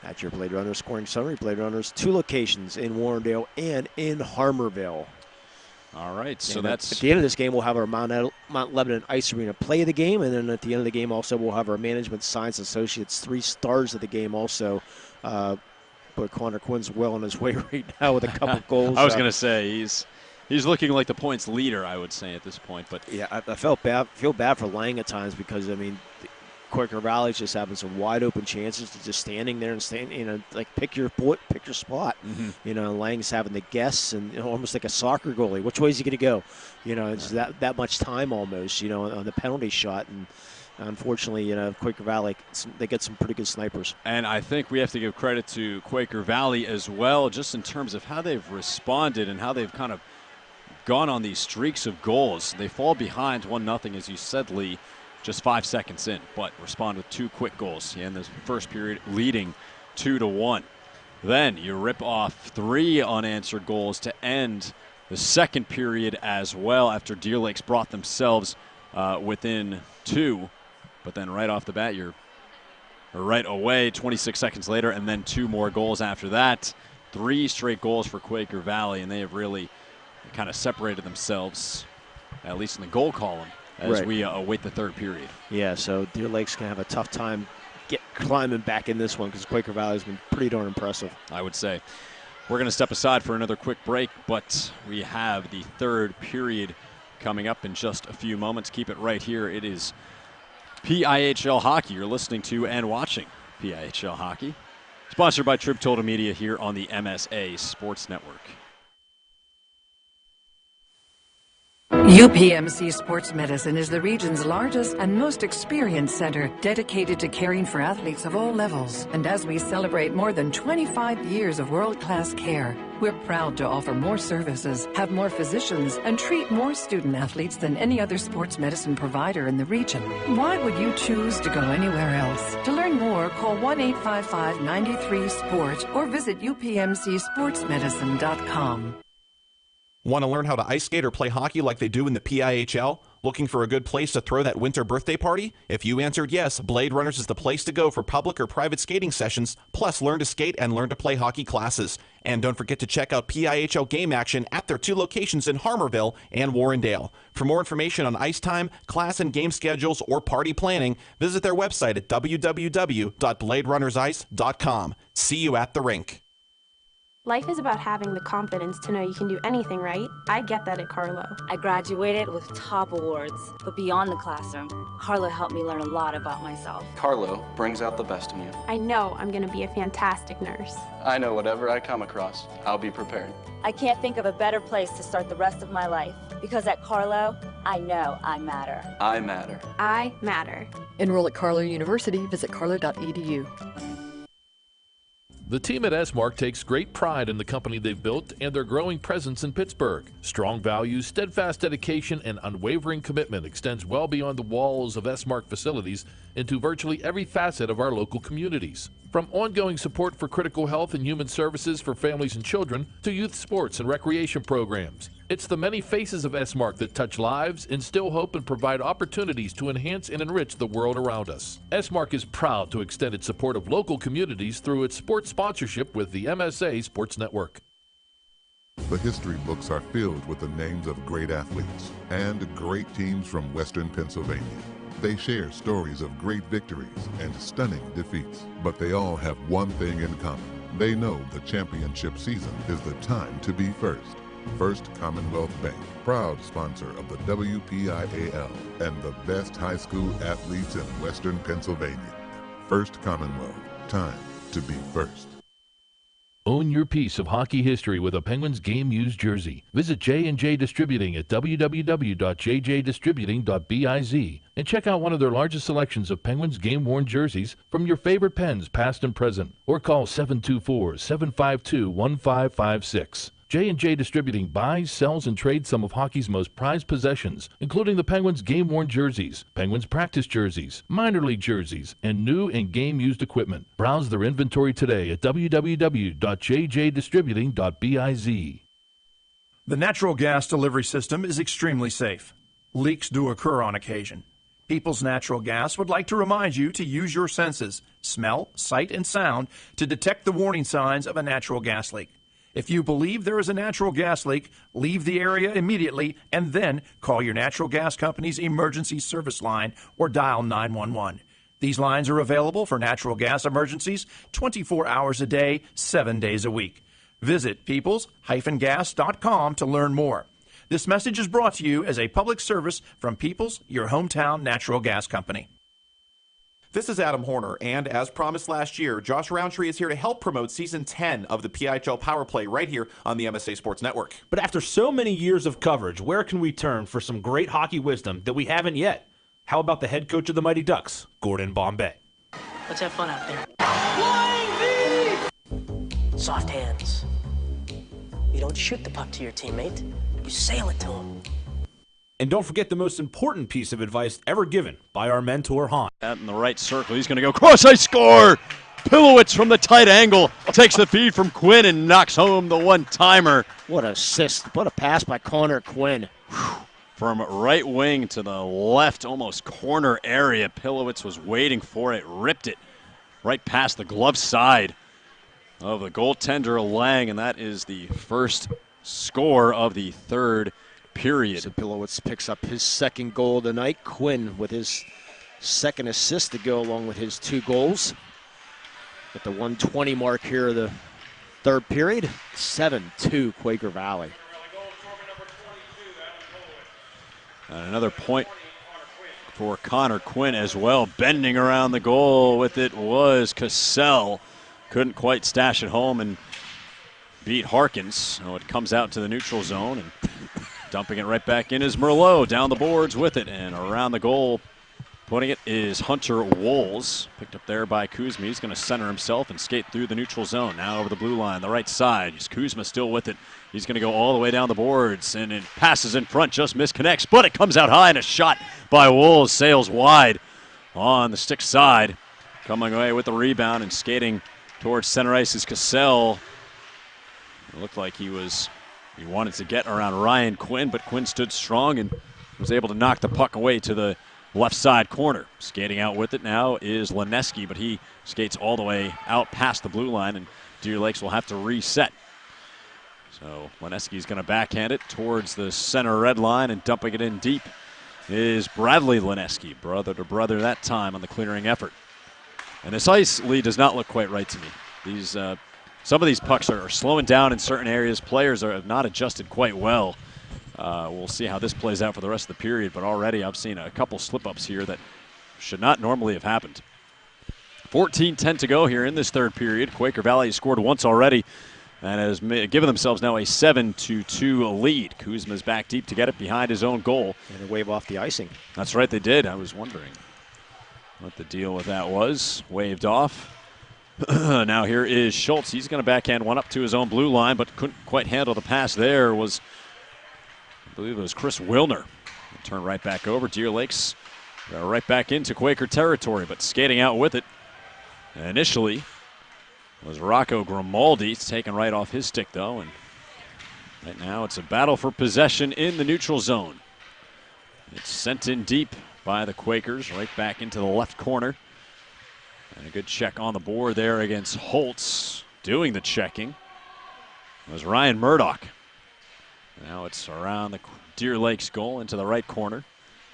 That's your Blade Runner scoring summary. Blade Runners, 2 locations in Warrendale and in Harmerville. All right, so and that's... At the end of this game, we'll have our Mount Lebanon Ice Arena play of the game, and then at the end of the game also we'll have our Management Science Associates 3 stars of the game also. But Connor Quinn's well on his way right now with a couple goals. I was going to say, he's looking like the points leader, I would say, at this point. But yeah, I feel bad for Lang at times because, I mean, Quaker Valley's just having some wide open chances to just standing there and like pick your spot. Mm-hmm. Lang's having to guess and almost like a soccer goalie. Which way is he going to go? It's that much time almost. On the penalty shot, and unfortunately, Quaker Valley, they get some pretty good snipers. And I think we have to give credit to Quaker Valley as well, just in terms of how they've responded and how they've kind of gone on these streaks of goals. They fall behind 1-0, as you said, Lee, just 5 seconds in, but respond with 2 quick goals in the first period, leading 2-1. Then you rip off 3 unanswered goals to end the second period as well, after Deer Lakes brought themselves within 2. But then right off the bat, you're right away 26 seconds later, and then 2 more goals after that. 3 straight goals for Quaker Valley, and they have really kind of separated themselves, at least in the goal column, as we await the third period. Yeah, so Deer Lakes can have a tough time climbing back in this one because Quaker Valley has been pretty darn impressive. I would say. We're going to step aside for another quick break, but we have the third period coming up in just a few moments. Keep it right here. It is PIHL Hockey. You're listening to and watching PIHL Hockey. Sponsored by Trib Total Media here on the MSA Sports Network. UPMC Sports Medicine is the region's largest and most experienced center dedicated to caring for athletes of all levels. And as we celebrate more than 25 years of world-class care, we're proud to offer more services, have more physicians, and treat more student athletes than any other sports medicine provider in the region. Why would you choose to go anywhere else? To learn more, call 1-855-93-SPORT or visit upmcsportsmedicine.com. Want to learn how to ice skate or play hockey like they do in the PIHL? Looking for a good place to throw that winter birthday party? If you answered yes, Blade Runners is the place to go for public or private skating sessions, plus learn to skate and learn to play hockey classes. And don't forget to check out PIHL game action at their 2 locations in Harmarville and Warrendale. For more information on ice time, class and game schedules, or party planning, visit their website at www.bladerunnersice.com. See you at the rink. Life is about having the confidence to know you can do anything right. I get that at Carlo. I graduated with top awards, but beyond the classroom, Carlo helped me learn a lot about myself. Carlo brings out the best in you. I know I'm going to be a fantastic nurse. I know whatever I come across, I'll be prepared. I can't think of a better place to start the rest of my life, because at Carlo, I know I matter. I matter. I matter. Enroll at Carlo University. Visit carlo.edu. The team at S-Mark takes great pride in the company they've built and their growing presence in Pittsburgh. Strong values, steadfast dedication, and unwavering commitment extends well beyond the walls of S-Mark facilities into virtually every facet of our local communities. From ongoing support for critical health and human services for families and children to youth sports and recreation programs. It's the many faces of S-Mark that touch lives, instill hope, and provide opportunities to enhance and enrich the world around us. S-Mark is proud to extend its support of local communities through its sports sponsorship with the MSA Sports Network. The history books are filled with the names of great athletes and great teams from Western Pennsylvania. They share stories of great victories and stunning defeats, but they all have one thing in common. They know the championship season is the time to be first. First Commonwealth Bank, proud sponsor of the WPIAL and the best high school athletes in Western Pennsylvania. First Commonwealth, time to be first. Own your piece of hockey history with a Penguins game used jersey. Visit J&J Distributing at www.jjdistributing.biz and check out one of their largest selections of Penguins game-worn jerseys from your favorite Pens, past and present, or call 724-752-1556. J&J Distributing buys, sells, and trades some of hockey's most prized possessions, including the Penguins game-worn jerseys, Penguins practice jerseys, minor league jerseys, and new and game-used equipment. Browse their inventory today at www.jjdistributing.biz. The natural gas delivery system is extremely safe. Leaks do occur on occasion. People's Natural Gas would like to remind you to use your senses, smell, sight, and sound to detect the warning signs of a natural gas leak. If you believe there is a natural gas leak, leave the area immediately and then call your natural gas company's emergency service line or dial 911. These lines are available for natural gas emergencies 24 hours a day, 7 days a week. Visit peoples-gas.com to learn more. This message is brought to you as a public service from Peoples, your hometown natural gas company. This is Adam Horner, and as promised last year, Josh Roundtree is here to help promote Season 10 of the PIHL Power Play right here on the MSA Sports Network. But after so many years of coverage, where can we turn for some great hockey wisdom that we haven't yet? How about the head coach of the Mighty Ducks, Gordon Bombay? Let's have fun out there. Soft hands. You don't shoot the puck to your teammate. You sail it to him. And don't forget the most important piece of advice ever given by our mentor, Hahn. Out in the right circle, he's going to go cross-ice score! Pilowitz from the tight angle takes the feed from Quinn and knocks home the one-timer. What an assist. What a pass by Connor Quinn. From right wing to the left, almost corner area. Pilowitz was waiting for it, ripped it right past the glove side of the goaltender Lang, and that is the first score of the third period. So Pilowitz picks up his second goal tonight. Quinn with his second assist to go along with his 2 goals. At the 1:20 mark here of the third period, 7-2 Quaker Valley. And another point for Connor Quinn as well. Bending around the goal with it was Cassell. Couldn't quite stash it home and beat Harkins. So it comes out to the neutral zone, and dumping it right back in is Merlot. Down the boards with it, and around the goal putting it is Hunter Wolz. Picked up there by Kuzma. He's going to center himself and skate through the neutral zone. Now over the blue line, the right side. Kuzma still with it. He's going to go all the way down the boards, and it passes in front, just misconnects, but it comes out high, and a shot by Wolz sails wide on the stick side. Coming away with the rebound and skating towards center ice is Cassell. It looked like he wanted to get around Ryan Quinn, but Quinn stood strong and was able to knock the puck away to the left side corner. Skating out with it now is Lineski, but he skates all the way out past the blue line, and Deer Lakes will have to reset. So Lineski's going to backhand it towards the center red line, and dumping it in deep is Bradley Lineski, brother to brother that time on the clearing effort. And this ice lead does not look quite right to me. Some of these pucks are slowing down in certain areas. Players have not adjusted quite well. We'll see how this plays out for the rest of the period, but already I've seen a couple slip-ups here that should not normally have happened. 14:10 to go here in this third period. Quaker Valley has scored once already and has given themselves now a 7-2 lead. Kuzma's back deep to get it behind his own goal. And they wave off the icing. That's right, they did. I was wondering what the deal with that was. Waved off. Now here is Schultz. He's going to backhand one up to his own blue line, but couldn't quite handle the pass there. I believe it was Chris Wilner. Turn right back over. Deer Lakes right back into Quaker territory, but skating out with it initially was Rocco Grimaldi. It's taken right off his stick, though, and right now it's a battle for possession in the neutral zone. It's sent in deep by the Quakers, right back into the left corner. And a good check on the board there against Holtz. Doing the checking was Ryan Murdoch. Now it's around the Deer Lakes goal into the right corner.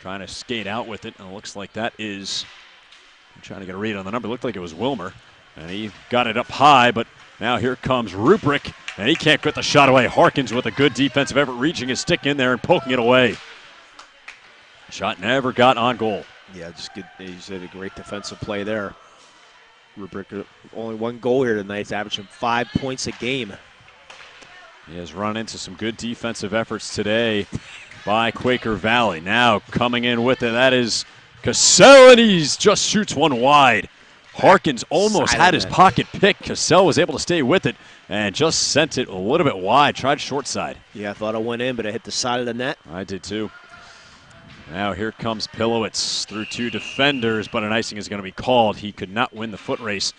Trying to skate out with it, and it looks like that is, I'm trying to get a read on the number. It looked like it was Wilmer, and he got it up high, but now here comes Rubrick, and he can't get the shot away. Harkins with a good defensive effort, reaching his stick in there and poking it away. Shot never got on goal. Yeah, just good. He did a great defensive play there. Rubrick only one goal here tonight. He's averaging 5 points a game. He has run into some good defensive efforts today by Quaker Valley. Now coming in with it, that is Cassell, and he just shoots one wide. Harkins almost had his pocket picked. Cassell was able to stay with it and just sent it a little bit wide. Tried short side. Yeah, I thought it went in, but it hit the side of the net. I did too. Now here comes Pilowitz through two defenders, but an icing is going to be called. He could not win the foot race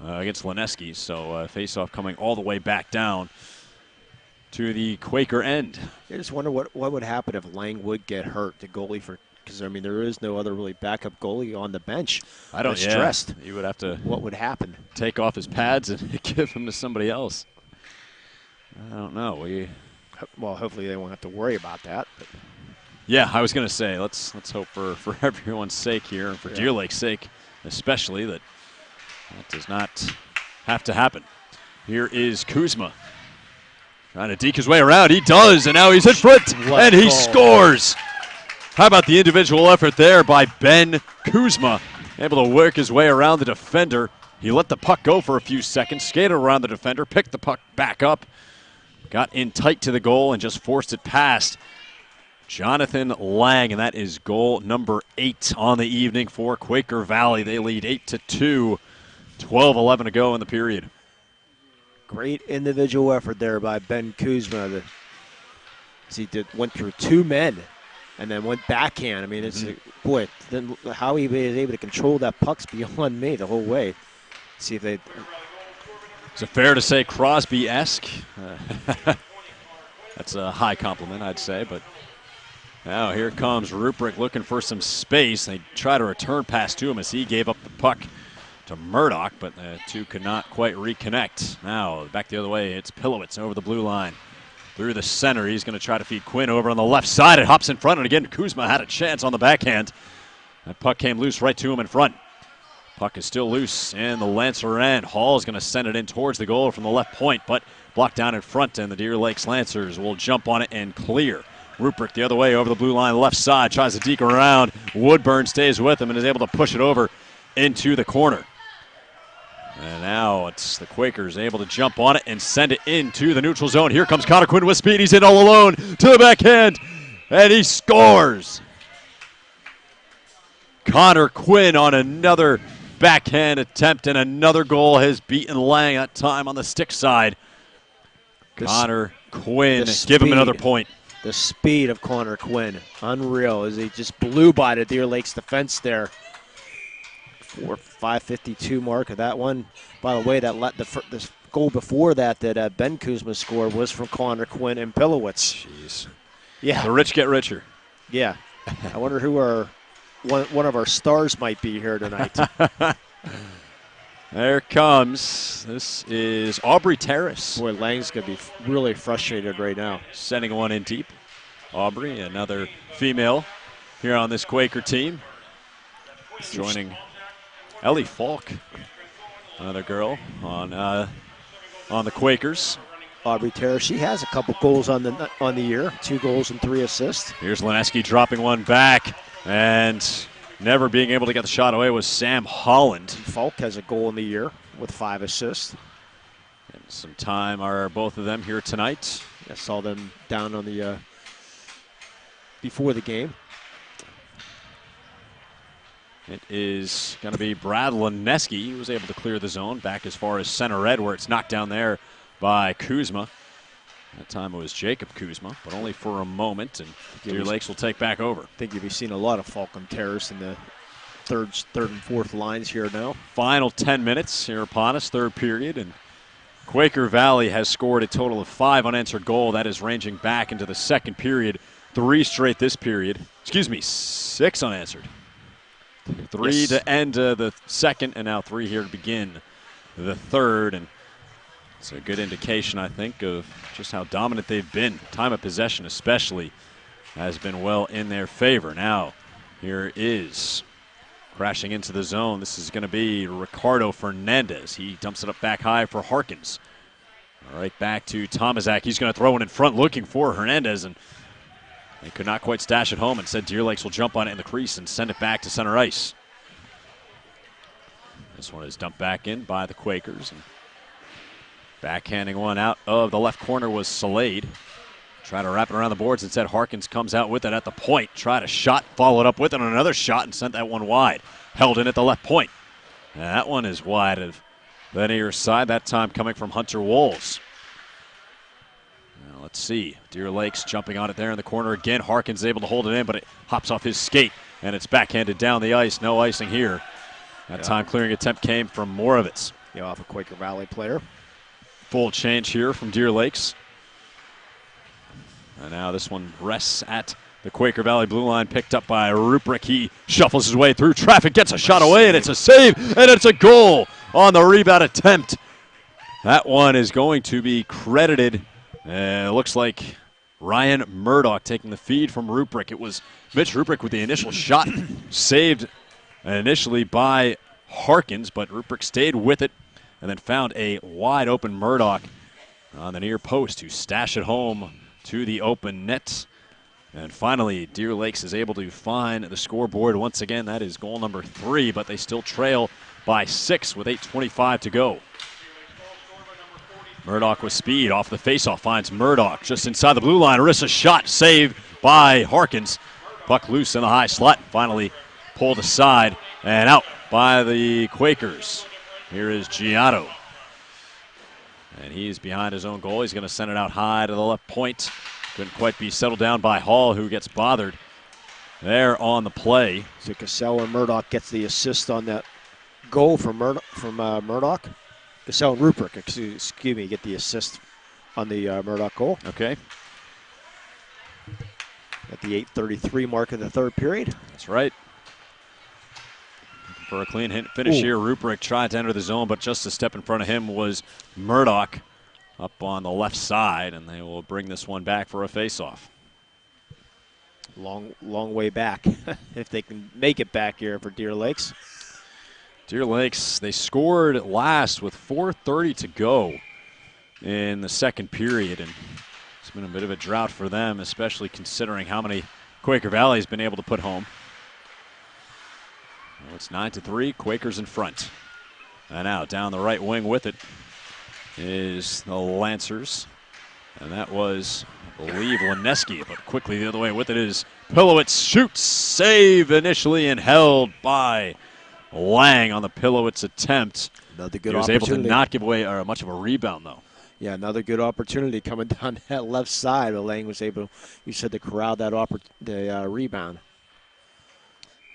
against Lineski, so face-off coming all the way back down to the Quaker end. I just wonder what would happen if Lang would get hurt, the goalie, because I mean there is no other really backup goalie on the bench. I don't. Yeah, stressed. You would have to. What would happen? Take off his pads and give him to somebody else. I don't know. Well, hopefully they won't have to worry about that. But. Yeah, I was going to say let's hope for everyone's sake here, and for Deer Lake's sake especially, that does not have to happen. Here is Kuzma. Trying to deke his way around. He does, and now he's in front, and he scores. How about the individual effort there by Ben Kuzma? Able to work his way around the defender. He let the puck go for a few seconds, skated around the defender, picked the puck back up, got in tight to the goal, and just forced it past Jonathan Lang, and that is goal number 8 on the evening for Quaker Valley. They lead 8-2, 12-11 to go in the period. Great individual effort there by Ben Kuzma. He went through 2 men and then went backhand. I mean, it's boy, then how he was able to control that puck's beyond me the whole way. See if they. Is it fair to say Crosby-esque? That's a high compliment, I'd say, but. Now here comes Ruprecht looking for some space. They try to return pass to him as he gave up the puck to Murdoch, but the two could not quite reconnect. Now back the other way, it's Pilowitz over the blue line. Through the center, he's going to try to feed Quinn over on the left side. It hops in front, and again, Kuzma had a chance on the backhand. That puck came loose right to him in front. Puck is still loose in the Lancer end. Hall is going to send it in towards the goal from the left point, but blocked down in front, and the Deer Lakes Lancers will jump on it and clear. Ruprecht the other way over the blue line, left side, tries to deke around. Woodburn stays with him and is able to push it over into the corner. And now it's the Quakers able to jump on it and send it into the neutral zone. Here comes Connor Quinn with speed. He's in all alone to the backhand, and he scores. Connor Quinn on another backhand attempt, and another goal has beaten Lang, that time on the stick side. Connor Quinn, give him another point. The speed of Connor Quinn, unreal, as he just blew by the Deer Lakes defense there. 5:52 mark of that one. By the way, that the goal before that Ben Kuzma scored was from Connor Quinn and Pillowitz. Jeez. Yeah. The rich get richer. Yeah. I wonder who one of our stars might be here tonight. There comes. This is Aubrey Terrace. Boy, Lang's going to be really frustrated right now. Sending one in deep. Aubrey, another female here on this Quaker team. Joining Ellie Falk, another girl on the Quakers. Aubrey Terrace, she has a couple goals on the year, 2 goals and 3 assists. Here's Lineski dropping one back, and never being able to get the shot away was Sam Holland. Falk has a goal in the year with 5 assists. And some time are both of them here tonight. I saw them down on the before the game. It is going to be Brad Lineski. He was able to clear the zone back as far as center red, where it's knocked down there by Kuzma. That time it was Jacob Kuzma, but only for a moment, and Deer Lakes will take back over. I think you'll be seeing a lot of Falcon Terrace in the third and fourth lines here now. Final 10 minutes here upon us, third period, and Quaker Valley has scored a total of 5 unanswered goals. That is ranging back into the second period. 3 straight this period. 6 unanswered. 3 to end the second, and now 3 here to begin the third. And it's a good indication, I think, of just how dominant they've been. Time of possession especially has been well in their favor. Now, here is crashing into the zone. This is going to be Ricardo Fernandez. He dumps it up back high for Harkins. All right, back to Tomaszak. He's going to throw it in front looking for Hernandez, and they could not quite stash it home, and said Deer Lakes will jump on it in the crease and send it back to center ice. This one is dumped back in by the Quakers. And backhanding one out of the left corner was Salade. Try to wrap it around the boards. Instead, Harkins comes out with it at the point. Tried a shot, followed up with it on another shot, and sent that one wide. Held in at the left point. And that one is wide of the near side, that time coming from Hunter Wolves. Now let's see. Deer Lakes jumping on it there in the corner again. Harkins is able to hold it in, but it hops off his skate, and it's backhanded down the ice. No icing here. That time clearing attempt came from Moravitz. Yeah, off a Quaker Valley player. Full change here from Deer Lakes. And now this one rests at the Quaker Valley blue line, picked up by Ruprecht. He shuffles his way through traffic, gets a shot away, and it's a save, and it's a goal on the rebound attempt. That one is going to be credited. It looks like Ryan Murdoch taking the feed from Ruprecht. It was Mitch Ruprecht with the initial shot, saved initially by Harkins, but Ruprecht stayed with it and then found a wide open Murdoch on the near post to stash it home to the open net. And finally, Deer Lakes is able to find the scoreboard once again. That is goal number 3, but they still trail by 6 with 8:25 to go. Murdoch with speed off the faceoff, finds Murdoch just inside the blue line. Arissa's shot saved by Harkins. Puck loose in the high slot, finally pulled aside and out by the Quakers. Here is Giotto. And he's behind his own goal. He's going to send it out high to the left point. Couldn't quite be settled down by Hall, who gets bothered there on the play. So Cassell and Murdoch gets the assist on that goal from Murdoch. Cassell and Ruprecht, excuse me, get the assist on the Murdoch goal. Okay. At the 8:33 mark of the third period. That's right. For a clean hit finish here, Ruprecht tried to enter the zone, but just a step in front of him was Murdoch up on the left side, and they will bring this one back for a faceoff. Long way back, if they can make it back here for Deer Lakes. Deer Lakes, they scored last with 4:30 to go in the second period, and It's been a bit of a drought for them, especially considering how many Quaker Valley has been able to put home. Well, it's 9-3, Quakers in front. And now down the right wing with it is the Lancers. And that was, I believe, Lineski, but quickly the other way with it is Pillowitz. Shoots, save initially, and held by Lang on the Pillowitz attempt. Another good he was opportunity. able to not give away much of a rebound, though. Yeah, another good opportunity coming down that left side. But Lang was able, you said, to corral that rebound.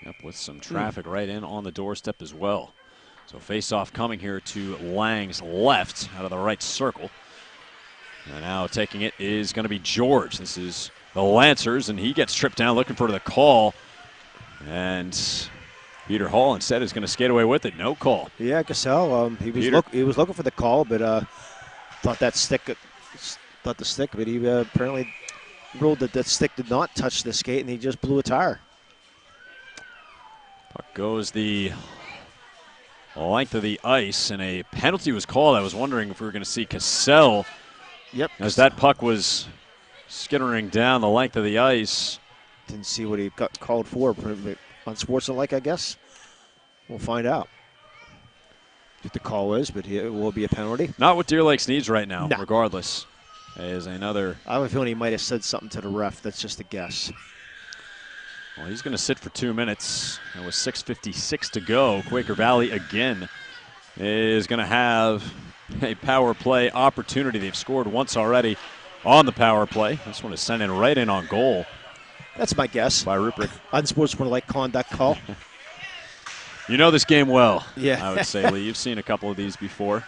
Yep, with some traffic right in on the doorstep as well. So face-off coming here to Lang's left out of the right circle. And now taking it is going to be George. This is the Lancers, and he gets tripped down looking for the call. And Peter Hall instead is going to skate away with it. No call. Yeah, Cassell, he was looking for the call, but thought the stick, but he apparently ruled that stick did not touch the skate, and he just blew a tire. Puck goes the length of the ice, and a penalty was called. I was wondering if we were going to see Cassell. Yep. As that puck was skittering down the length of the ice. Didn't see what he got called for. Unsportsmanlike, I guess. We'll find out what the call is, but it will be a penalty. Not what Deer Lakes needs right now, regardless. Is another. I have a feeling he might have said something to the ref. That's just a guess. Well, he's going to sit for 2 minutes. It was 6:56 to go. Quaker Valley again is going to have a power play opportunity. They've scored once already on the power play. This one is sent in right in on goal. That's my guess. By Ruprecht. Unsportsmanlike conduct call. You know this game well, yeah. I would say, Lee. You've seen a couple of these before.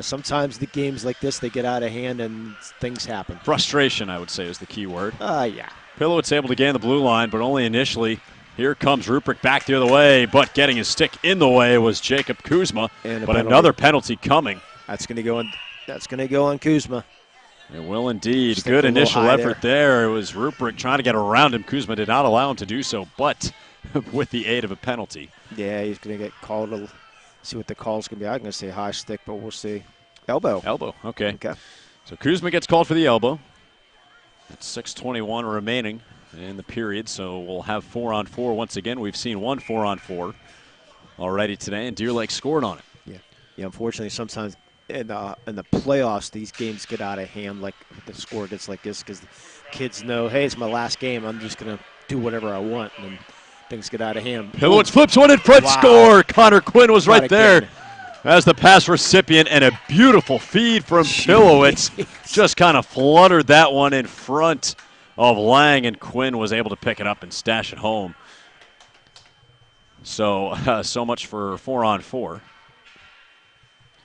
Sometimes the games like this, they get out of hand and things happen. Frustration, I would say, is the key word. Yeah. Pillowitz able to gain the blue line, but only initially. Here comes Ruprecht back the other way, but getting his stick in the way was Jacob Kuzma. But another penalty coming. That's going to go on. That's going to go on Kuzma. It will indeed. Good initial effort there. It was Ruprecht trying to get around him. Kuzma did not allow him to do so, but with the aid of a penalty. Yeah, he's going to get called. See what the call's going to be. I'm going to say high stick, but we'll see. Elbow. Elbow. Okay. Okay. So Kuzma gets called for the elbow. It's 6:21 remaining in the period, so we'll have 4-on-4 once again. We've seen one 4-on-4 already today, and Deer Lake scored on it. Yeah. Unfortunately, sometimes in the playoffs, these games get out of hand. Like the score gets like this because kids know, hey, it's my last game. I'm just gonna do whatever I want, and then things get out of hand. Pillowitz flips one in front, score. Connor Quinn was right there as the pass recipient, and a beautiful feed from Pillowitz. Just kind of fluttered that one in front of Lang, and Quinn was able to pick it up and stash it home. So much for 4-on-4.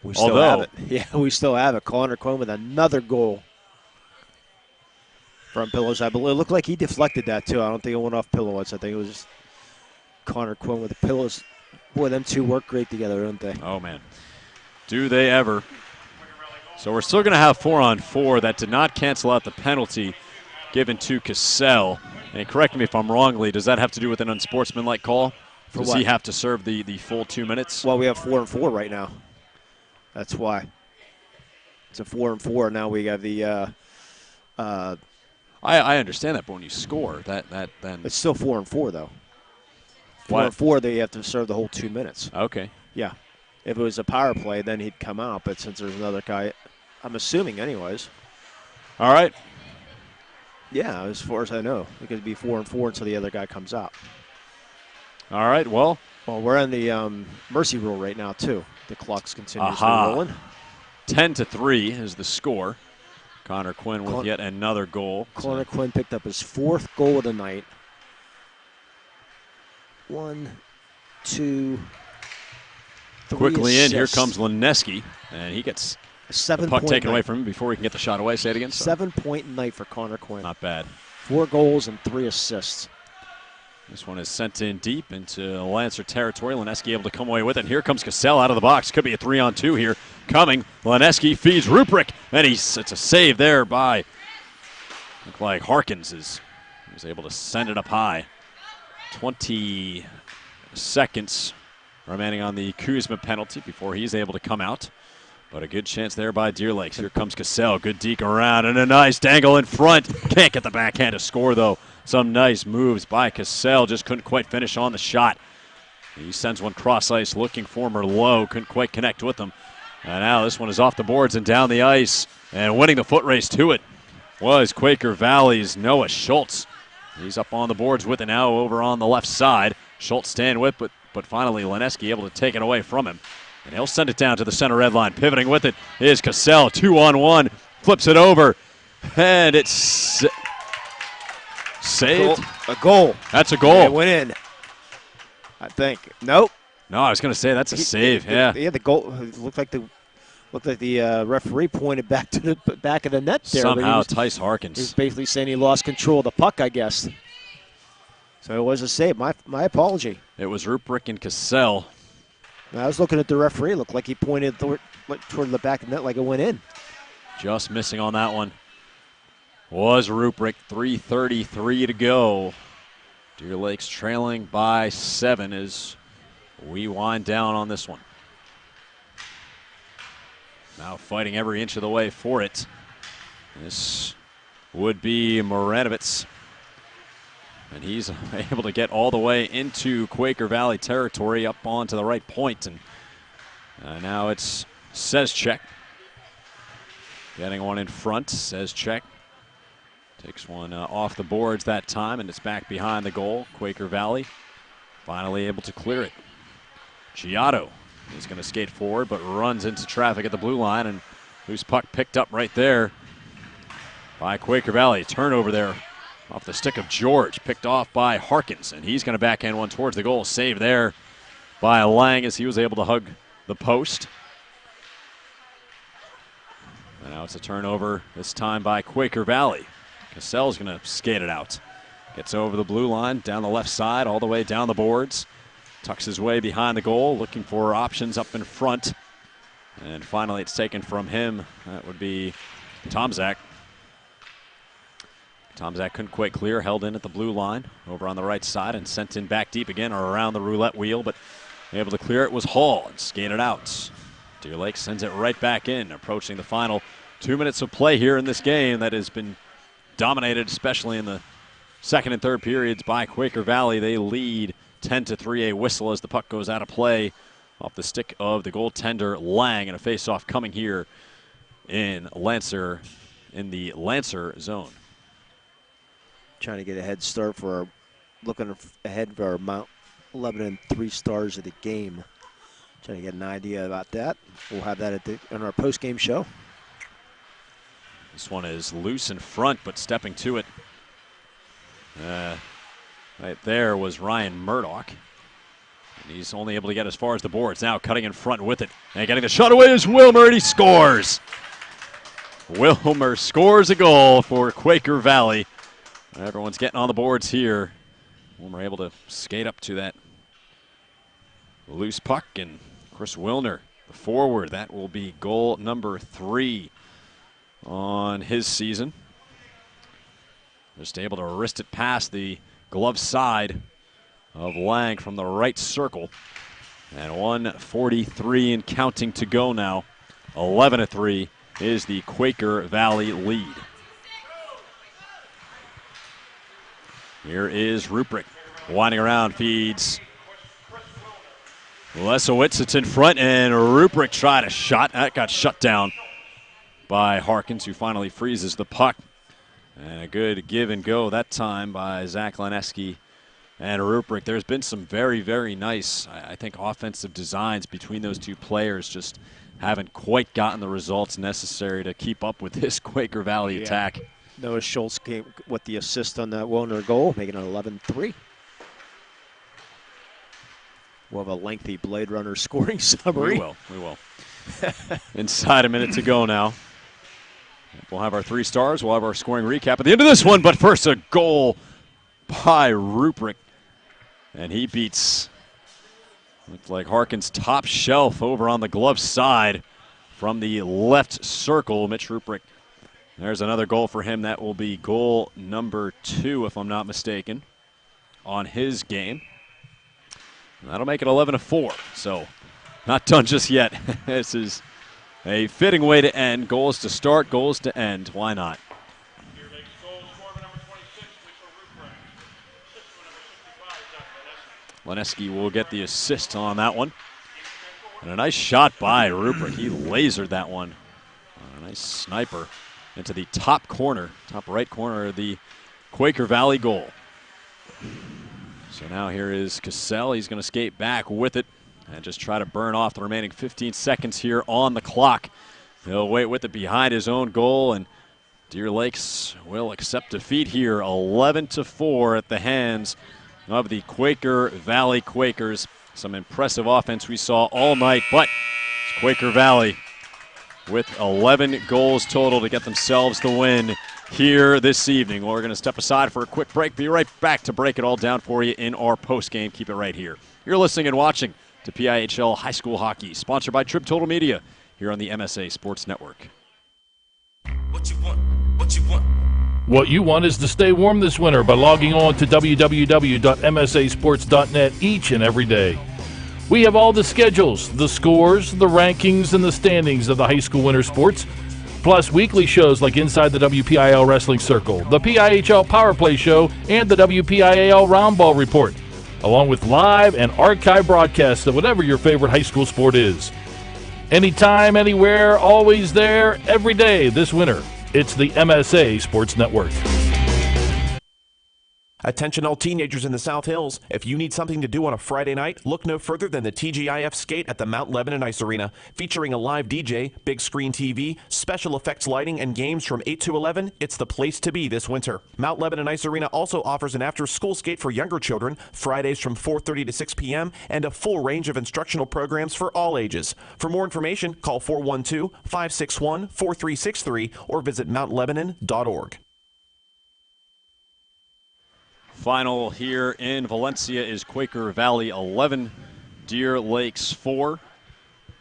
We still have it. Yeah, we still have it. Connor Quinn with another goal from Pillowitz. I believe it looked like he deflected that too. I don't think it went off Pillowitz. I think it was just Connor Quinn with the Pillows. Boy, them two work great together, don't they? Oh, man. Do they ever. So we're still going to have 4-on-4. That did not cancel out the penalty given to Cassell. And correct me if I'm wrong, Lee, does that have to do with an unsportsmanlike call? Does he have to serve the full 2 minutes? Well, we have 4-on-4 right now. That's why. It's a 4-on-4. Now we have the I understand that, but when you score, that then it's still 4-on-4 though. 4-on-4, they have to serve the whole 2 minutes. Okay. Yeah. If it was a power play, then he'd come out. But since there's another guy, I'm assuming anyways. All right. Yeah, as far as I know, it could be 4-on-4 until the other guy comes out. All right, well, we're on the mercy rule right now, too. The clock's continuously rolling. 10-3 is the score. Connor Quinn with yet another goal. Connor Quinn picked up his 4th goal of the night. 1, 2, 3 quickly assists. in, here comes Lineski, and he gets the puck taken away from him before he can get the shot away. Say it again. 7-point night for Connor Quinn. Not bad. 4 goals and 3 assists. This one is sent in deep into Lancer territory. Lineski able to come away with it. Here comes Cassell out of the box. Could be a 3-on-2 here coming. Lineski feeds Ruprecht, and it's a save there by, looked like Harkins was able to send it up high. 20 seconds remaining on the Kuzma penalty before he's able to come out. But a good chance there by Deer Lakes. Here comes Cassell. Good deke around and a nice dangle in front. Can't get the backhand to score, though. Some nice moves by Cassell. Just couldn't quite finish on the shot. He sends one cross ice looking for Merlot. Couldn't quite connect with him. And now this one is off the boards and down the ice. And winning the foot race to it was Quaker Valley's Noah Schultz. He's up on the boards with it now over on the left side. Schultz staying with, but finally Lineski able to take it away from him. And he'll send it down to the center red line. Pivoting with it is Cassell. 2-on-1. Flips it over. And it's saved. A goal. That's a goal. Yeah, it went in, I think. Nope. No, I was going to say that's a save. Yeah. The goal looked like the referee pointed back to the back of the net there. Somehow Tice Harkins. He was basically saying he lost control of the puck, I guess. So it was a save. My apology. It was Ruprecht and Cassell. I was looking at the referee. It looked like he pointed toward the back of the net like it went in. Just missing on that one was Ruprecht. 3:33 to go. Deer Lakes trailing by 7 as we wind down on this one. Now fighting every inch of the way for it. This would be Moranovitz. And he's able to get all the way into Quaker Valley territory up onto the right point. And now it's Sezchek getting one in front. Sezchek takes one off the boards that time, and it's back behind the goal. Quaker Valley finally able to clear it. Giotto is going to skate forward, but runs into traffic at the blue line, and loose puck picked up right there by Quaker Valley. Turnover there off the stick of George, picked off by Harkins, and he's going to backhand one towards the goal. Save there by Lang as he was able to hug the post. And now it's a turnover, this time by Quaker Valley. Cassell's going to skate it out. Gets over the blue line, down the left side, all the way down the boards. Tucks his way behind the goal, looking for options up in front. And finally it's taken from him. That would be Tomzak. Tomzak couldn't quite clear, held in at the blue line over on the right side and sent in back deep again or around the roulette wheel, but able to clear it was Hall and skated out. Deer Lake sends it right back in, approaching the final 2 minutes of play here in this game that has been dominated, especially in the second and third periods, by Quaker Valley. They lead 10-3, a whistle as the puck goes out of play off the stick of the goaltender Lang, and a face-off coming here in Lancer, in the Lancer zone. Trying to get a head start for looking ahead for our Mount Lebanon 3 stars of the game. Trying to get an idea about that. We'll have that on our post-game show. This one is loose in front, but stepping to it. Right there was Ryan Murdoch. And he's only able to get as far as the boards. Now cutting in front with it. And getting the shot away is Wilmer, and he scores. Wilmer scores a goal for Quaker Valley. Everyone's getting on the boards here. Wilmer able to skate up to that loose puck, and Chris Wilner, the forward, that will be goal number 3 on his season. Just able to wrist it past the glove side of Lang from the right circle. And 1:43 and counting to go now. 11-3 is the Quaker Valley lead. Here is Ruprecht winding around, feeds Lesowitz. It's in front, and Ruprecht tried a shot. That got shut down by Harkins, who finally freezes the puck. And a good give and go that time by Zach Lineski and Ruprecht. There's been some very, very nice, I think, offensive designs between those two players. Just haven't quite gotten the results necessary to keep up with this Quaker Valley attack. Noah Schultz came with the assist on that Wilner goal, making it 11-3. We'll have a lengthy Blade Runner scoring summary. We will. Inside a minute to go now. We'll have our 3 stars. We'll have our scoring recap at the end of this one. But first, a goal by Ruprecht. And he beats, looks like Harkins' top shelf over on the glove side from the left circle. Mitch Ruprecht. There's another goal for him. That will be goal number 2, if I'm not mistaken, on his game. And that'll make it 11-4. So not done just yet. This is A fitting way to end. Goals to start, goals to end. Why not? Leneski will get the assist on that one. And a nice shot by Rupert. He lasered that one. A nice sniper into the top corner, top right corner of the Quaker Valley goal. So now here is Cassell. He's going to skate back with it and just try to burn off the remaining 15 seconds here on the clock. He'll wait with it behind his own goal, and Deer Lakes will accept defeat here, 11-4 at the hands of the Quaker Valley Quakers. Some impressive offense we saw all night, but it's Quaker Valley with 11 goals total to get themselves the win here this evening. We're going to step aside for a quick break. Be right back to break it all down for you in our postgame. Keep it right here. You're listening and watching to PIHL High School Hockey, sponsored by Trib Total Media here on the MSA Sports Network. What you want? What you want? What you want is to stay warm this winter by logging on to www.msasports.net each and every day. We have all the schedules, the scores, the rankings, and the standings of the high school winter sports, plus weekly shows like Inside the WPIHL Wrestling Circle, the PIHL Power Play Show, and the WPIHL Roundball Report, along with live and archive broadcasts of whatever your favorite high school sport is. Anytime, anywhere, always there, every day this winter. It's the MSA Sports Network. Attention all teenagers in the South Hills. If you need something to do on a Friday night, look no further than the TGIF Skate at the Mount Lebanon Ice Arena. Featuring a live DJ, big screen TV, special effects lighting, and games from 8 to 11, it's the place to be this winter. Mount Lebanon Ice Arena also offers an after-school skate for younger children, Fridays from 4:30 to 6 p.m., and a full range of instructional programs for all ages. For more information, call 412-561-4363 or visit mountlebanon.org. Final here in Valencia is Quaker Valley 11, Deer Lakes 4.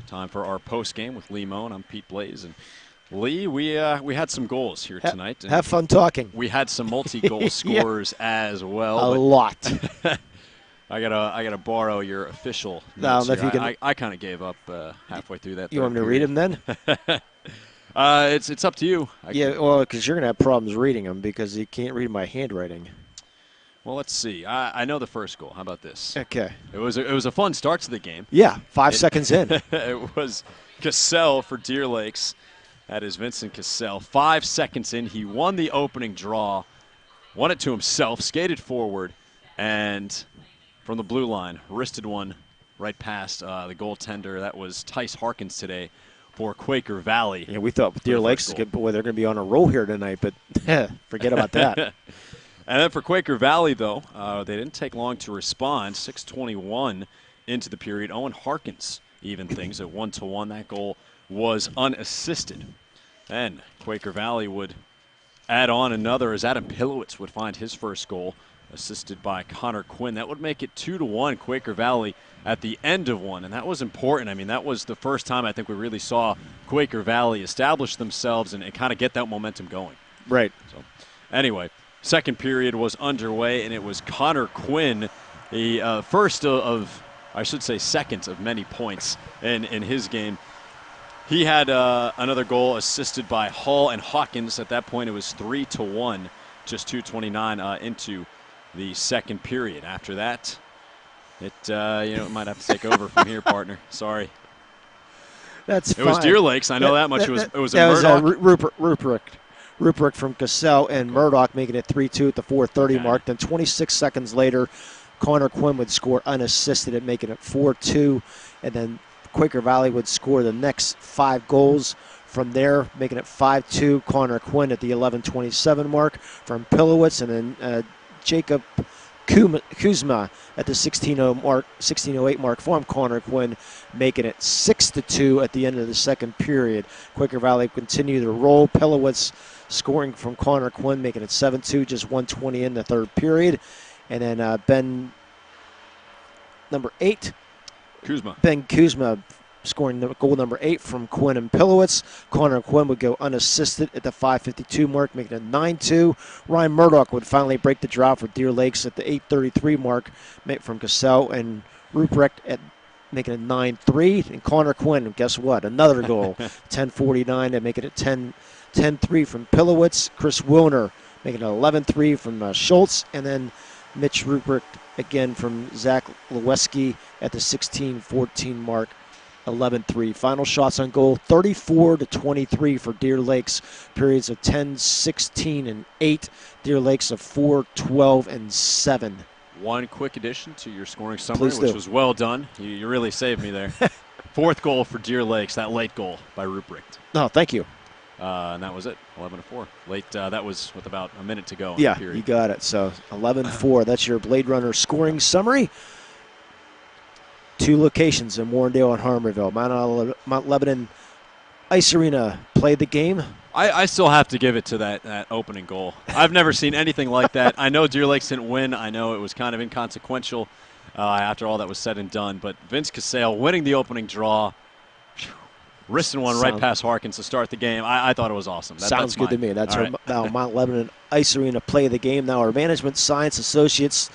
Time for our post game with Lee Mohn. I'm Pete Blais, and Lee, we had some goals here tonight. Have fun talking. We had some multi-goal scorers as well. A lot. I gotta borrow your official No, notes if here. you can. I kind of gave up halfway through that. You want me to read them then? It's up to you. Well, because you're gonna have problems reading them because you can't read my handwriting. Well, let's see. I know the first goal. How about this? Okay. It was a fun start to the game. Yeah, 5 seconds in. It was Cassell for Deer Lakes. That is Vincent Cassell. 5 seconds in, he won the opening draw, won it to himself, skated forward, and from the blue line, wristed one right past the goaltender. That was Tice Harkins today for Quaker Valley. Yeah, we thought Deer Lakes is good, boy, they're going to be on a roll here tonight, but forget about that. And then for Quaker Valley, though, they didn't take long to respond. 6:21 into the period. Owen Harkins evened things at 1-1. That goal was unassisted. Then Quaker Valley would add on another as Adam Pilowitz would find his first goal, assisted by Connor Quinn. That would make it 2-1 Quaker Valley at the end of one, and that was important. I mean, that was the first time I think we really saw Quaker Valley establish themselves and kind of get that momentum going. Right. So, anyway. Second period was underway, and it was Connor Quinn, the first of, I should say, second of many points in his game. He had another goal assisted by Hall and Hawkins. At that point, it was 3-1, just 2:29 into the second period. After that, it it might have to take over from here, partner. Sorry. That's fine. It was Deer Lakes. I know that much. It was a Murdoch. Rupert from Cassell and Murdoch making it 3-2 at the 4:30 mark. Then 26 seconds later, Connor Quinn would score unassisted at making it 4-2. And then Quaker Valley would score the next 5 goals from there, making it 5-2. Connor Quinn at the 11:27 mark from Pilowitz. And then Jacob Kuzma at the 16:08 mark from Connor Quinn, making it 6-2 at the end of the second period. Quaker Valley continue to roll. Pilowitz scoring from Connor Quinn, making it 7-2, just 1:20 in the third period. And then Ben Kuzma scoring goal number 8 from Quinn and Pilowitz. Connor Quinn would go unassisted at the 5:52 mark, making it 9-2. Ryan Murdoch would finally break the drought for Deer Lakes at the 8:33 mark from Cassell and Ruprecht at making it 9-3. And Connor Quinn, guess what? Another goal, 10:49 to make it a 10-3 from Pilowitz. Chris Wilner making it 11-3 from Schultz. And then Mitch Ruprecht again from Zach Leweski at the 16-14 mark, 11-3. Final shots on goal, 34-23 for Deer Lakes. Periods of 10, 16, and 8. Deer Lakes of 4, 12, and 7. One quick addition to your scoring summary, Please which do. was well done. You really saved me there. Fourth goal for Deer Lakes, that late goal by Ruprecht. No, thank you. And that was it, 11-4. Late, that was with about a minute to go in Yeah, the period. you got it. So 11-4. That's your Blade Runner scoring summary. 2 locations in Warrendale and Harmerville. Mount Lebanon Ice Arena played the game. I still have to give it to that opening goal. I've never seen anything like that. I know Deer Lakes didn't win. I know it was kind of inconsequential after all that was said and done. But Vince Casale winning the opening draw, wristing one right past Harkins to start the game. I thought it was awesome. Sounds good to me. That's all our right. now Mount Lebanon Ice Arena play of the game. Now our Management Science Associates,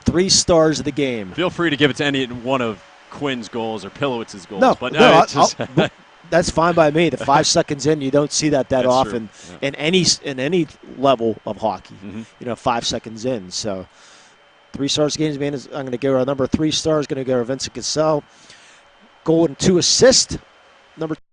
3 stars of the game. Feel free to give it to any one of Quinn's goals or Pilowitz's goals. No, but no, it's just that's fine by me. The 5 seconds in, you don't see that That's often true. in any level of hockey. 5 seconds in. So 3 stars games, man. I'm going to go our number 3 star is going to go to Vincent Cassell. Goal and 2 assists. Number